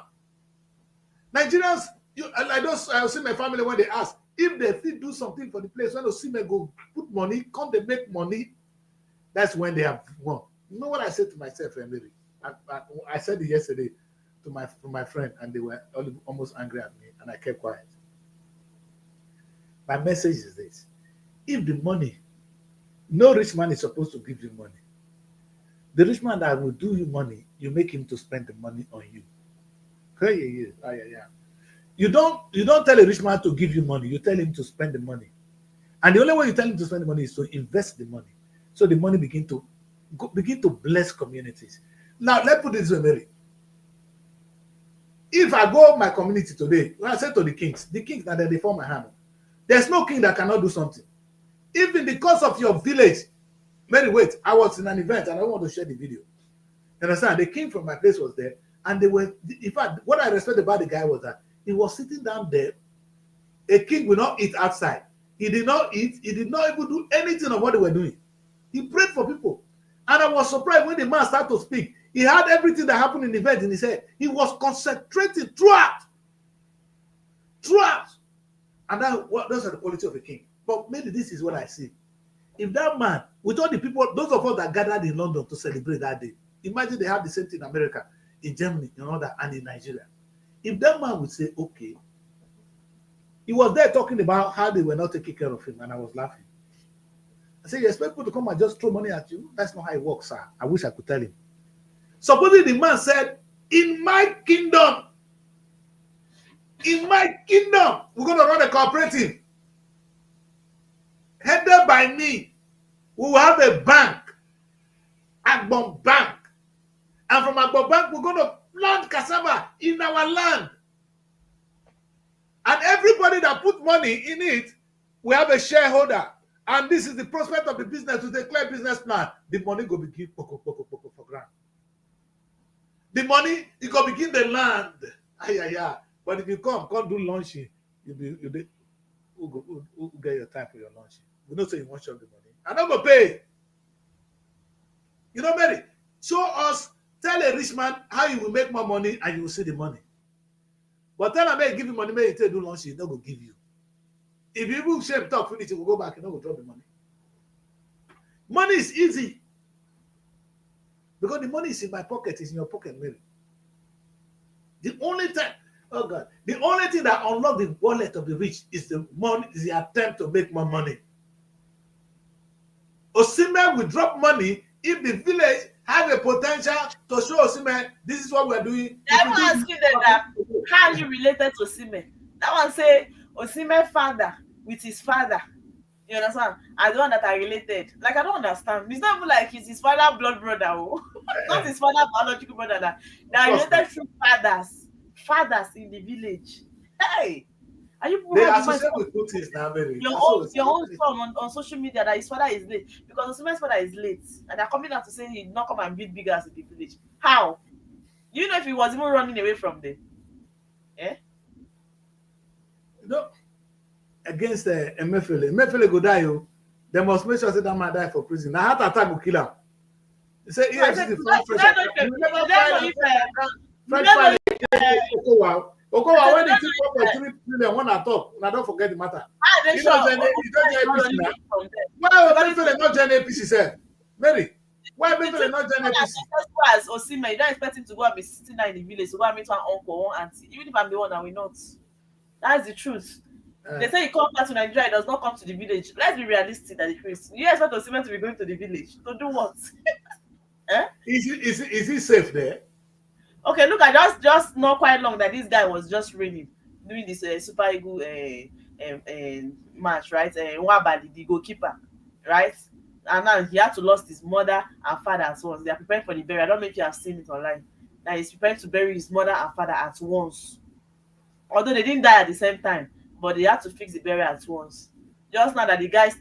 Nigerians, I see my family when they ask if they fit do something for the place. When they see me go put money, come they make money. That's when they have won. You know what I said to myself, Mary? I said it yesterday to my friend, and they were almost angry at me, and I kept quiet. My message is this: if the money, no rich man is supposed to give you money. The rich man that will do you money, you make him to spend the money on you. Yeah. You don't tell a rich man to give you money. You tell him to spend the money, and the only way you tell him to spend the money is to invest the money, so the money begin to bless communities. Now let's put it this way, Mary. If I go my community today, when I say to the kings that they form my hand, there's no king that cannot do something. If in the course of your village, Mary, wait, I was in an event and I want to share the video. You understand? The king from my place was there, and they were, in fact, what I respect about the guy was that he was sitting down there. A king will not eat outside. He did not eat. He did not even do anything of what they were doing. He prayed for people. And I was surprised when the man started to speak. He had everything that happened in the event in his head. He was concentrated throughout. And those are the quality of a king. But maybe this is what I see. If that man, with all the people, those of us that gathered in London to celebrate that day, imagine they have the same thing in America, in Germany, in all that, and in Nigeria. If that man would say, okay, he was there talking about how they were not taking care of him, and I was laughing. I said, you expect people to come and just throw money at you? That's not how it works, sir. I wish I could tell him. Supposing the man said, in my kingdom, we're going to run a cooperative headed by me. We will have a bank, Agbon Bank. And from Agbon Bank, we're going to plant cassava in our land. And everybody that put money in it, we have a shareholder. And this is the prospect of the business with a clear business plan. The money go begin for ground. The money, you go begin the land. But if you come do launching, you who get your time for your launching. We don't say you want to shop the money. I'm not going to pay. You know, Mary, tell a rich man how you will make more money and you will see the money. But tell him, hey, give you money, may you do launching, he's not going to give you. If you even shame talk, finish, you will go back and not go drop the money. Money is easy. Because the money is in my pocket, it's in your pocket, Mary. The only thing that unlocks the wallet of the rich is the attempt to make more money. Osimhen will drop money if the village have a potential to show Osimhen this is what we are doing. I want to ask you that how are you related to Osimhen? That one say Osimhen father with his father. You understand? I don't that are related. Like I don't understand. It's not even like it's his father blood brother. Not his father biological brother. They are related through fathers in the village. Hey, are you they associate with good things now, Mary. Your own son on social media that his father is late because Osimhen's father is late, and they're coming out to say he did not come and build big house in the village. How? Do you know if he was even running away from them? Eh? You know, against Emefiele. Emefiele go die, oh. They must make sure that man die for prison. Now, heart attack will kill him. They say So I said, EFCC file fresh account. You never file a fresh file against Okowa. Okowa, when they took 1.3 trillion, one at top, now don't forget the matter. they You sure don't join APC now. Why Emefiele not join APC, sir? Mary, why Emefiele not join APC? As Osimhen, you don't expect him to go and be sitting there in the village to go and meet one uncle, one auntie. Even if I'm the one, I will not. That's the truth. They say he comes back to Nigeria, he does not come to the village. Let's be realistic at the Chris. You expect Osimhen to be going to the village to do what? Eh? Is he safe there? Okay, look, I just not quite long that this guy was just reigning doing this Super Eagle match, right? Wabali, the goalkeeper, right? And now he had to lost his mother and father at once. They are preparing for the burial. I don't know if you have seen it online. Now he's preparing to bury his mother and father at once. Although they didn't die at the same time, but they had to fix the burial at once. Just now that the guy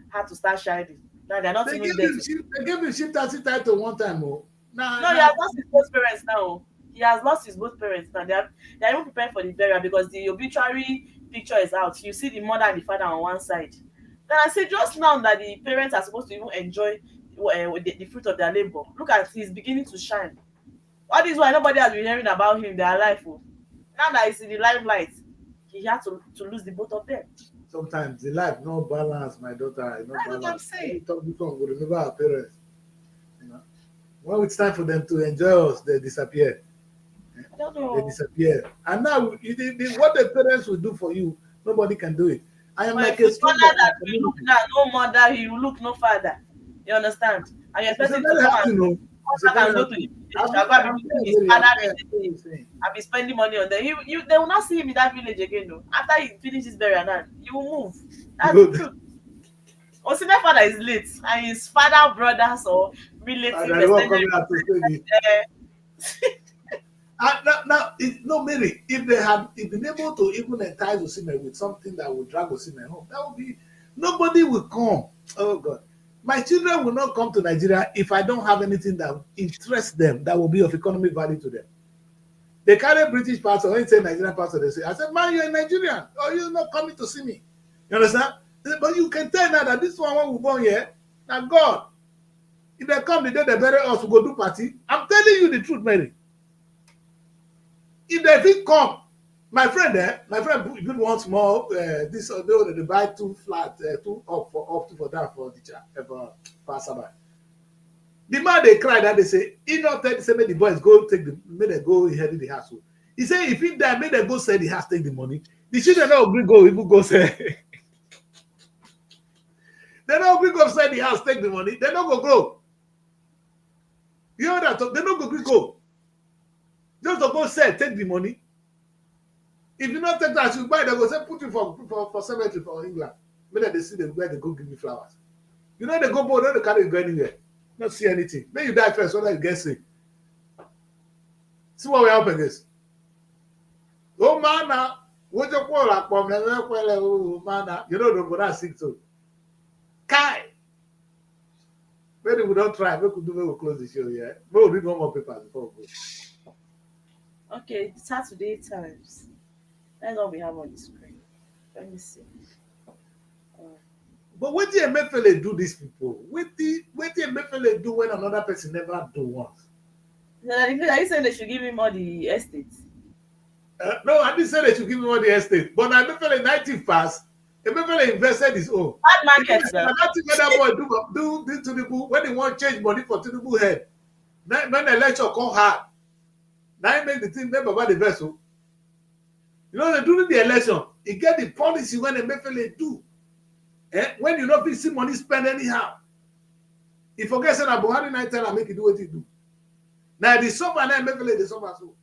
had to start shining. Now they're not even there. They gave him chieftaincy title one time, oh. He has lost his both parents now. He has lost his both parents now. They are even preparing for the burial because the obituary picture is out. You see the mother and the father on one side. Then I say just now that the parents are supposed to even enjoy the fruit of their labor. Look at he's beginning to shine. All this why nobody has been hearing about him, their life. Oh. Now that he's in the limelight, he had to lose the both of them. Sometimes the life no balance, my daughter. No That's balance. what I'm saying. Talk this one, we remember our parents. You know, when it's time for them to enjoy us, they disappear. I don't know. They disappear. And now, what the parents will do for you, nobody can do it. I am like a student. You look now, no mother, you look no father. You understand? And you're expecting to come and go to the village. I'll be spending money on them. They will not see him in that village again, though. After he finishes burial now, you will move. That's the truth. Osimhen's father is late, and his father, brothers, or relatives. No, Mary, if they had been able to even entice Osimhen with something that would drag Osimhen home, that would be, nobody will come. Oh God. My children will not come to Nigeria if I don't have anything that interests them, that will be of economic value to them. They carry British passport, when you say Nigerian passport, they say, I said, man, you're a Nigerian, or you're not coming to see me. You understand? But you can tell now that this one when we born here, now God, if they come the day they bury us, we go do party. I'm telling you the truth, Mary. If they fit come, my friend build one small they buy 2 flat, 2 up for that for the child for Sabbath. The man they cry that they say, he not tell say make the boys go may they go inherit the house. He say if he die, may they go sell the house, take the money. The children don't agree go, even go sell. They don't agree go sell the house, take the money. They don't go grow. You know that they don't go agree go. Just to go sell, take the money. If you not take that, you buy, they go say put you for cemetery for England. Maybe they see them where they go give you flowers. You know they go board, they carry go anywhere. Not see anything. May you die first, whether you get sick. See what we up against. Oh man, what you call like oh man, you know they go that sick too. Kai. Maybe we don't try. We could do. We will close the show. Yeah, we will read one more papers before we go. Okay, Saturday Times. That's all we have on the screen. Let me see. But what did Emefiele do these people? What did Emefiele do when another person never do once? Are you saying they should give him all the estates? No, I didn't say they should give him all the estate. But Emefiele 19 fast. Emefiele invested his own. Bad market, sir. That boy do Tinubu when they want change money for Tinubu head. When the election come hard, now he make the thing make Baba the vessel. You know, they during the election, he get the policy when Emefiele do. When you don't see money spent anyhow. He forgets that Buhari night time and make it do what he do. Now the suffer and Emefiele the suffer so.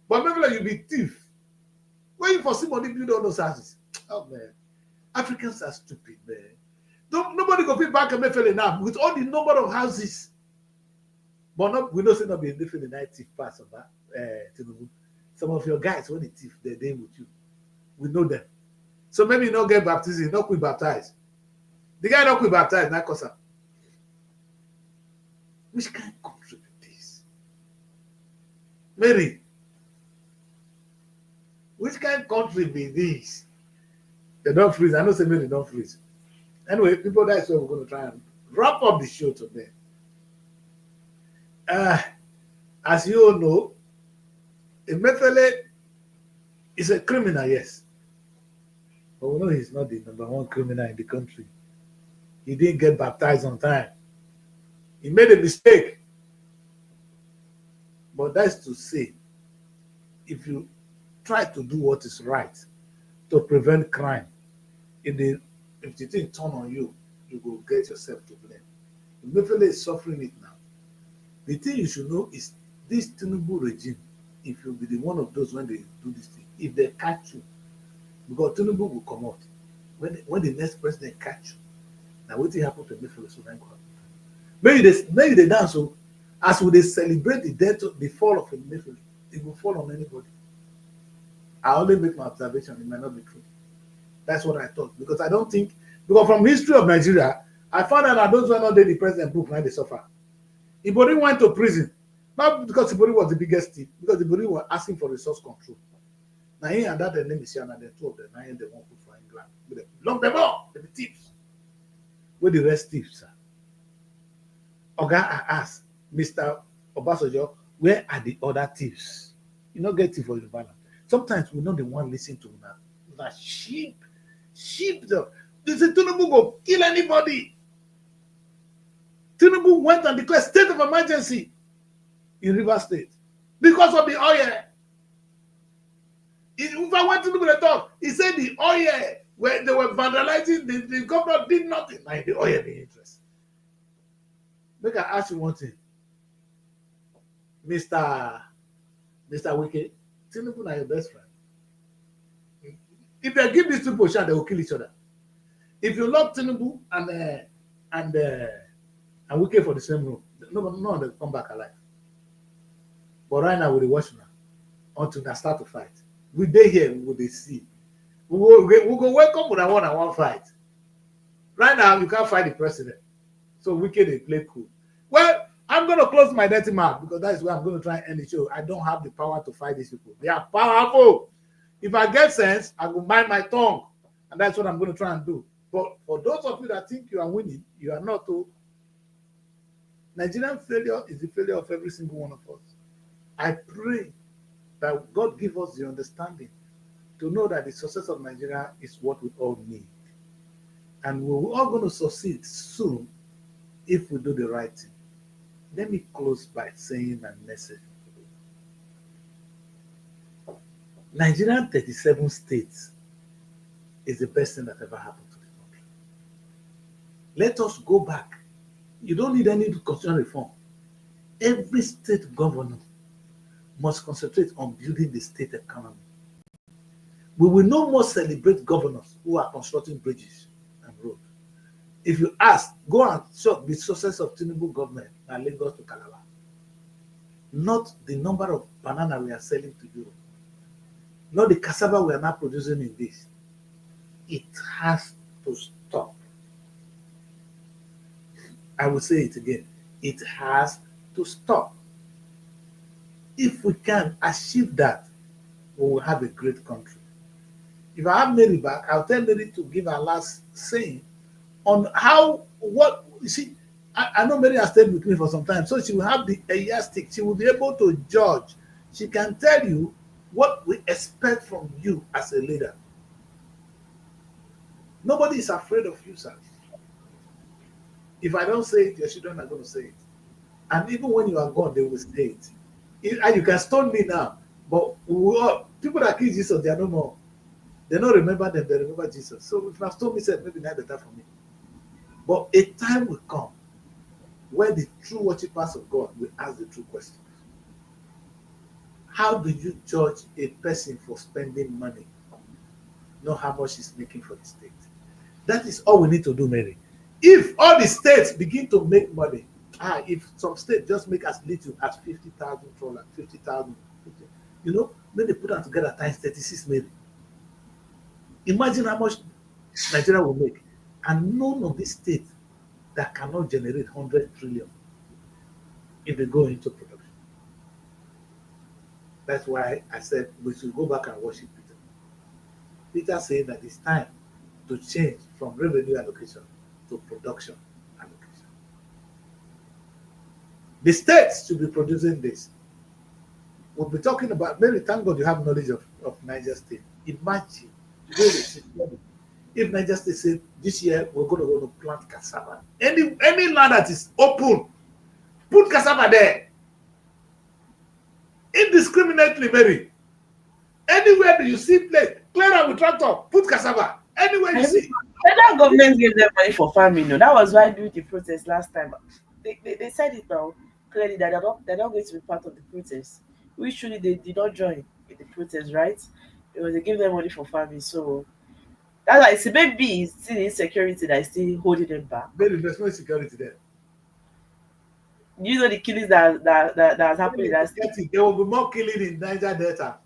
But Emefiele you be thief. When you foresee money build all those houses. Oh man. Africans are stupid, man. Nobody go fit back Emefiele now with all the number of houses. But we know say not be a different 90 parts of that. Some of your guys when they thief, they're there with you. We know them. So maybe you don't get baptized, not quit baptized. The guy not quit baptized, not cause which kind of country is this? Mary, Which kind of country be this? They don't freeze. I know say they don't freeze. Anyway, people, that's why we're going to try and wrap up the show today. As you all know, Emefiele is a criminal, yes. But we know he's not the number one criminal in the country. He didn't get baptized on time. He made a mistake. But that's to say, if you try to do what is right to prevent crime, if the thing turn on you, you will get yourself to blame. Emefiele is suffering it now. The thing you should know is this Tinubu regime, if you'll be the one of those when they do this thing, if they catch you, because Tinubu will come out. When the next president catch you, now what will happen to Emefiele? So maybe they dance so as will they celebrate the death, the fall of Emefiele, it will fall on anybody. I only make my observation, it might not be true. That's what I thought. Because I don't think, because from history of Nigeria, I found out that those who are not there, the president book, now they suffer. Ibori went to prison, not because Ibori was the biggest thief, because Ibori was asking for resource control. Now he and that the name is here, and the two of them, now they won't put for England. Long them all, they be thieves. Where the rest thieves, sir? Oga, I asked Mr. Obasanjo, where are the other thieves? You not get thief for the balance. Sometimes we not the one listen to now. That sheep. They say Tinubu go kill anybody. Tinubu went and declared state of emergency in Rivers State because of the oil. If I went to look at the talk, he said the oil where they were vandalizing, the governor did nothing. Like the oil the interest. Make I ask you one thing, Mr. Wike, Tinubu are your best friend. If they give these people a shot, they will kill each other. If you love Tinubu and Wike for the same room, no one will come back alive. But right now, with the watch now, until they start to fight, we dey here, we will see. We go welcome with a one-on-one fight. Right now, you can't fight the president. So Wike, they play cool. Well, I'm going to close my dirty mouth because that is where I'm going to try and end the show. I don't have the power to fight these people. They are powerful. If I get sense, I will mind my tongue. And that's what I'm going to try and do. But for those of you that think you are winning, you are not. Nigerian failure is the failure of every single one of us. I pray that God give us the understanding to know that the success of Nigeria is what we all need. And we're all going to succeed soon if we do the right thing. Let me close by saying a message. Nigerian 37 states is the best thing that ever happened to the country. Let us go back. You don't need any constitutional reform. Every state governor must concentrate on building the state economy. We will no more celebrate governors who are constructing bridges and roads. If you ask, go and check the success of Tinubu government and Lagos to Calabar. Not the number of banana we are selling to Europe. Not the cassava we are now producing in this. It has to stop. I will say it again. It has to stop. If we can achieve that, we will have a great country. If I have Mary back, I'll tell Mary to give her last saying on you see, I know Mary has stayed with me for some time, so she will have a yardstick. She will be able to judge. She can tell you what we expect from you as a leader. Nobody is afraid of you, sir. If I don't say it, your children are going to say it. And even when you are gone, they will say it. And you can stone me now, but people that kill Jesus, they are no more. They don't remember them, they remember Jesus. So if you have told me, said maybe not better for me. But a time will come where the true worshippers of God will ask the true questions. How do you judge a person for spending money? Not how much he's making for the state. That is all we need to do, Mary. If all the states begin to make money, if some states just make as little as 50,000 dollars, 50,000, when they put them together times 36, maybe. Imagine how much Nigeria will make. And none of these states that cannot generate 100 trillion if they go into production. That's why I said we should go back and worship Peter. Peter saying that it's time to change from revenue allocation to production allocation. The states should be producing this. We'll be talking about, maybe thank God you have knowledge of Niger State. Imagine if Niger State said this year we're going to plant cassava. Any land that is open, put cassava there. Indiscriminately, Mary. Anywhere that you see place, clear out with tractor, put cassava. Anywhere you see. Federal government gave them money for farming. No, that was why during the protest last time. They said it now clearly that they're not going to be part of the protest. Which truly they did not join in the protest, right? Because they gave them money for farming. So that's why it's maybe it's still insecurity that is still holding them back. Maybe there's no security there. You know the killings that has happened in that state. There will be more killing in Niger Delta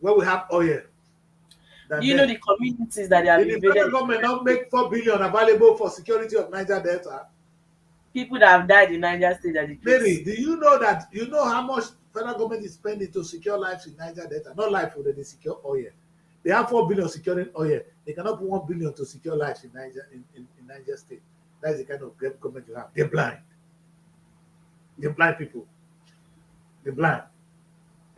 where we have oil. You know the communities that they have invaded. The federal government not make 4 billion available for security of Niger Delta. People that have died in Niger State that Mary, do you know that how much federal government is spending to secure lives in Niger Delta? Not life for they secure oil. They have 4 billion securing oil. They cannot put 1 billion to secure lives in Niger State. That's the kind of government you have. They're blind. They're blind people. They're blind.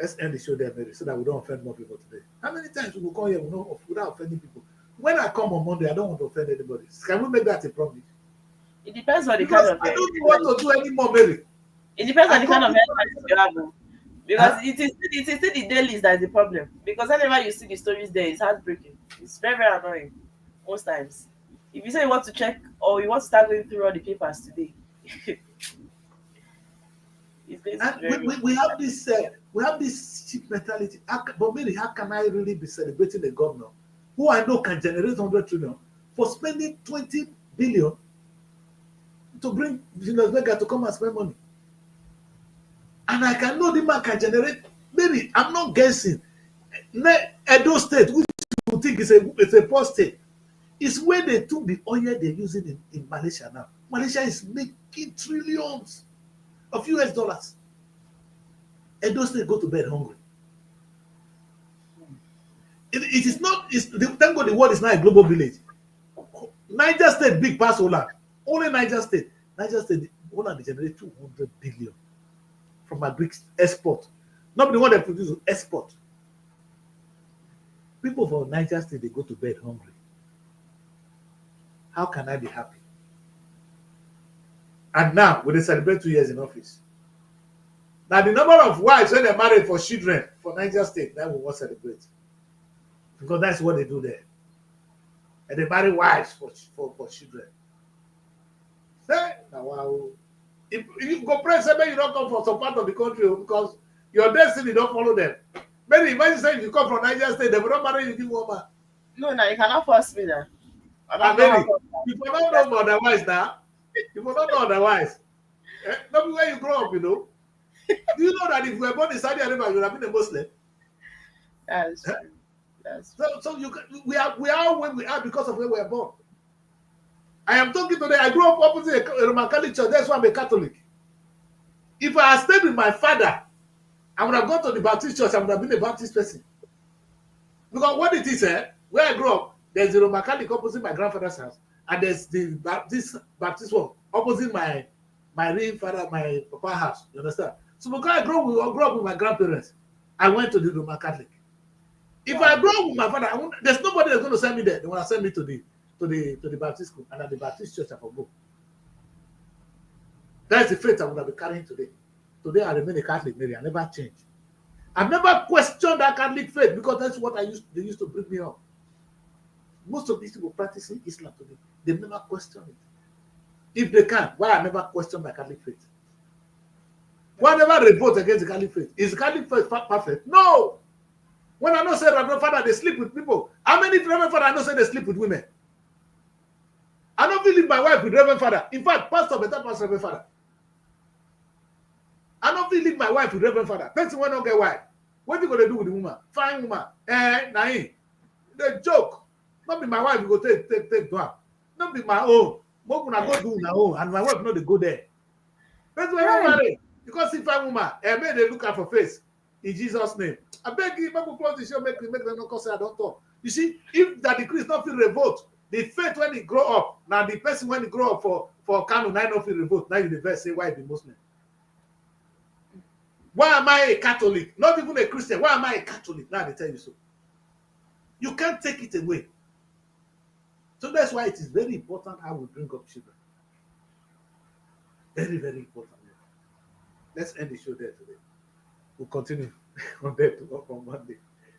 Let's end the show there, Mary, so that we don't offend more people today. How many times we will come here without offending people? When I come on Monday, I don't want to offend anybody. Can we make that a promise? It depends on the kind of. I don't want to do any more, Mary. It depends on the kind of headlines you have. Because it is still the dailies that is the problem. Because whenever you see the stories there, it's heartbreaking. It's very, very annoying most times. If you say you want to check or you want to start going through all the papers today, we have this cheap mentality. But Mary, how can I really be celebrating a governor who I know can generate 100 trillion for spending 20 billion to bring Julius Berger to come and spend money? And I can know the man can generate. Mary, I'm not guessing. Edo State, which you think is a poor state, is where they took the oil they're using in Malaysia now. Malaysia is making trillions of US dollars. Edo State go to bed hungry. It is not, thank God the world is not a global village. Niger State, big pass Holland. Only Niger State, Holland they generate 200 billion from agri export. Not the one that produces export. People from Niger State, they go to bed hungry. How can I be happy? And now, when they celebrate 2 years in office, now the number of wives when they're married for children for Niger State, that we won't celebrate. Because that's what they do there. And they marry wives for children. Say, now, wow. If you go pray, say, you don't come from some part of the country because your destiny don't follow them. Maybe imagine saying if you come from Niger State, they will not marry you give woman. No, you cannot force me there. You will not know otherwise now. You will not know otherwise. Not where you grow up, Do you know that if you were born in Saudi Arabia, you would have been a Muslim? That's true. That's true. So we are where we are because of where we are born. I am talking today. I grew up opposite a Roman Catholic church. That's why I'm a Catholic. If I had stayed with my father, I would have gone to the Baptist church. I would have been a Baptist person. Because what it is, where I grew up, there's the Roman Catholic opposite my grandfather's house, and there's the Baptist one opposite my real father, my papa's house. You understand? So because I grew up with my grandparents, I went to the Roman Catholic. If I grew up with my father, there's nobody that's going to send me there. They want to send me to the Baptist school, and at the Baptist church I will go. That's the faith I would have been carrying today. Today I remain a Catholic, Mary. I never changed. I've never questioned that Catholic faith because that's what they used to bring me up. Most of these people practicing Islam today, they never question it. If they can, why I never question my Catholic faith? Why I never revolt against the Catholic faith? Is the Catholic faith perfect? No. When I know say Reverend Father, they sleep with people. How many Reverend Father I know say they sleep with women? I don't leave my wife with Reverend Father. In fact, Pastor better pass Reverend Father. I don't leave my wife with Reverend Father. Person will not get wife. What you gonna do with the woman? Fine woman. Naim. The joke. Not be my wife, you go take down. Not be my own. What when I go do my own, and my wife not they go there. Person will not marry. Because see fine woman, may they look at her face. In Jesus' name. I beg you, people close the show, make them not cause I don't talk. You see, if that the Christ not feel revolt, the faith when he grow up, now the person when he grow up for Kano, now not feel revolt, now you the verse say, why be Muslim? Why am I a Catholic? Not even a Christian. Why am I a Catholic? Now they tell you so. You can't take it away. So that's why it is very important how we bring up children. Very, very important. Let's end the show there today. We'll continue on there to work on Monday.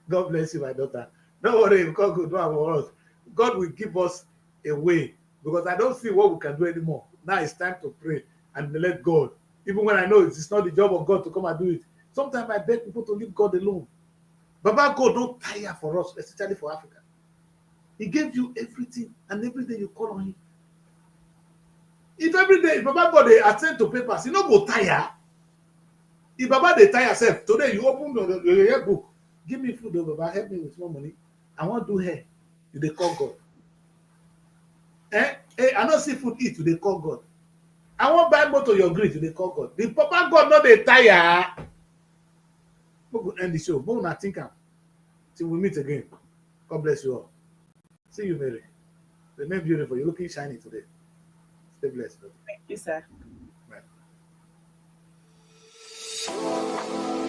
God bless you, my daughter. Don't worry, because God will do us. God will give us a way, because I don't see what we can do anymore. Now it's time to pray and let God. Even when I know it's not the job of God to come and do it. Sometimes I beg people to leave God alone. Baba God don't tire for us, especially for Africa. He gave you everything, and every day you call on him. If every day Baba God they attend to papers, you no go tire. If Baba they tire yourself, today you open your book, give me food, oh, Baba, help me with more money. I want to do hair. You they call God. Hey, I don't see food eat, you they call God. I want buy motor your greed, you they call God. The Papa God not they tire. We will end the show. But not think till we meet again. God bless you all. See you, Mary. Remain beautiful. You're looking shiny today. Stay blessed. Thank you, sir.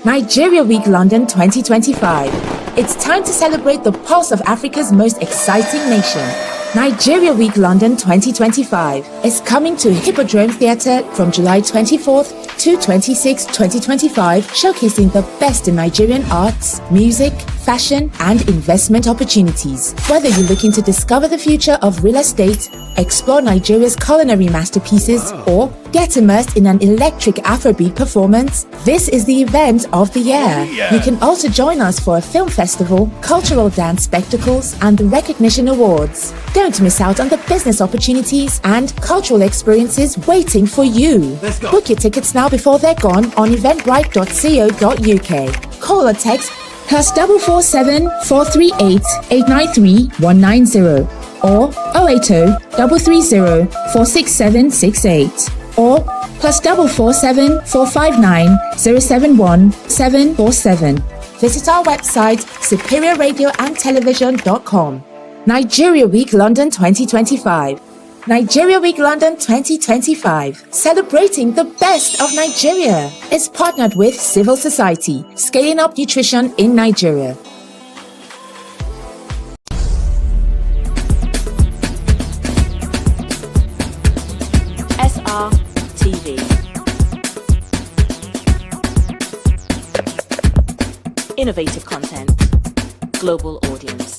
Nigeria Week London 2025. It's time to celebrate the pulse of Africa's most exciting nation. Nigeria Week London 2025 is coming to Hippodrome Theatre from July 24th to 26, 2025, showcasing the best in Nigerian arts, music, fashion, and investment opportunities. Whether you're looking to discover the future of real estate, explore Nigeria's culinary masterpieces, or get immersed in an electric Afrobeat performance, this is the event of the year. You can also join us for a film festival, cultural dance spectacles, and the recognition awards. Don't miss out on the business opportunities and cultural experiences waiting for you. Let's go. Book your tickets now before they're gone on eventbrite.co.uk. Call or text +447 438 893 190 or 080 330 46768 or +447 459 071 747. Visit our website superiorradioandtelevision.com. Nigeria Week London 2025. Nigeria Week London 2025, celebrating the best of Nigeria, is partnered with Civil Society, scaling up nutrition in Nigeria. SR TV. Innovative content, global audience.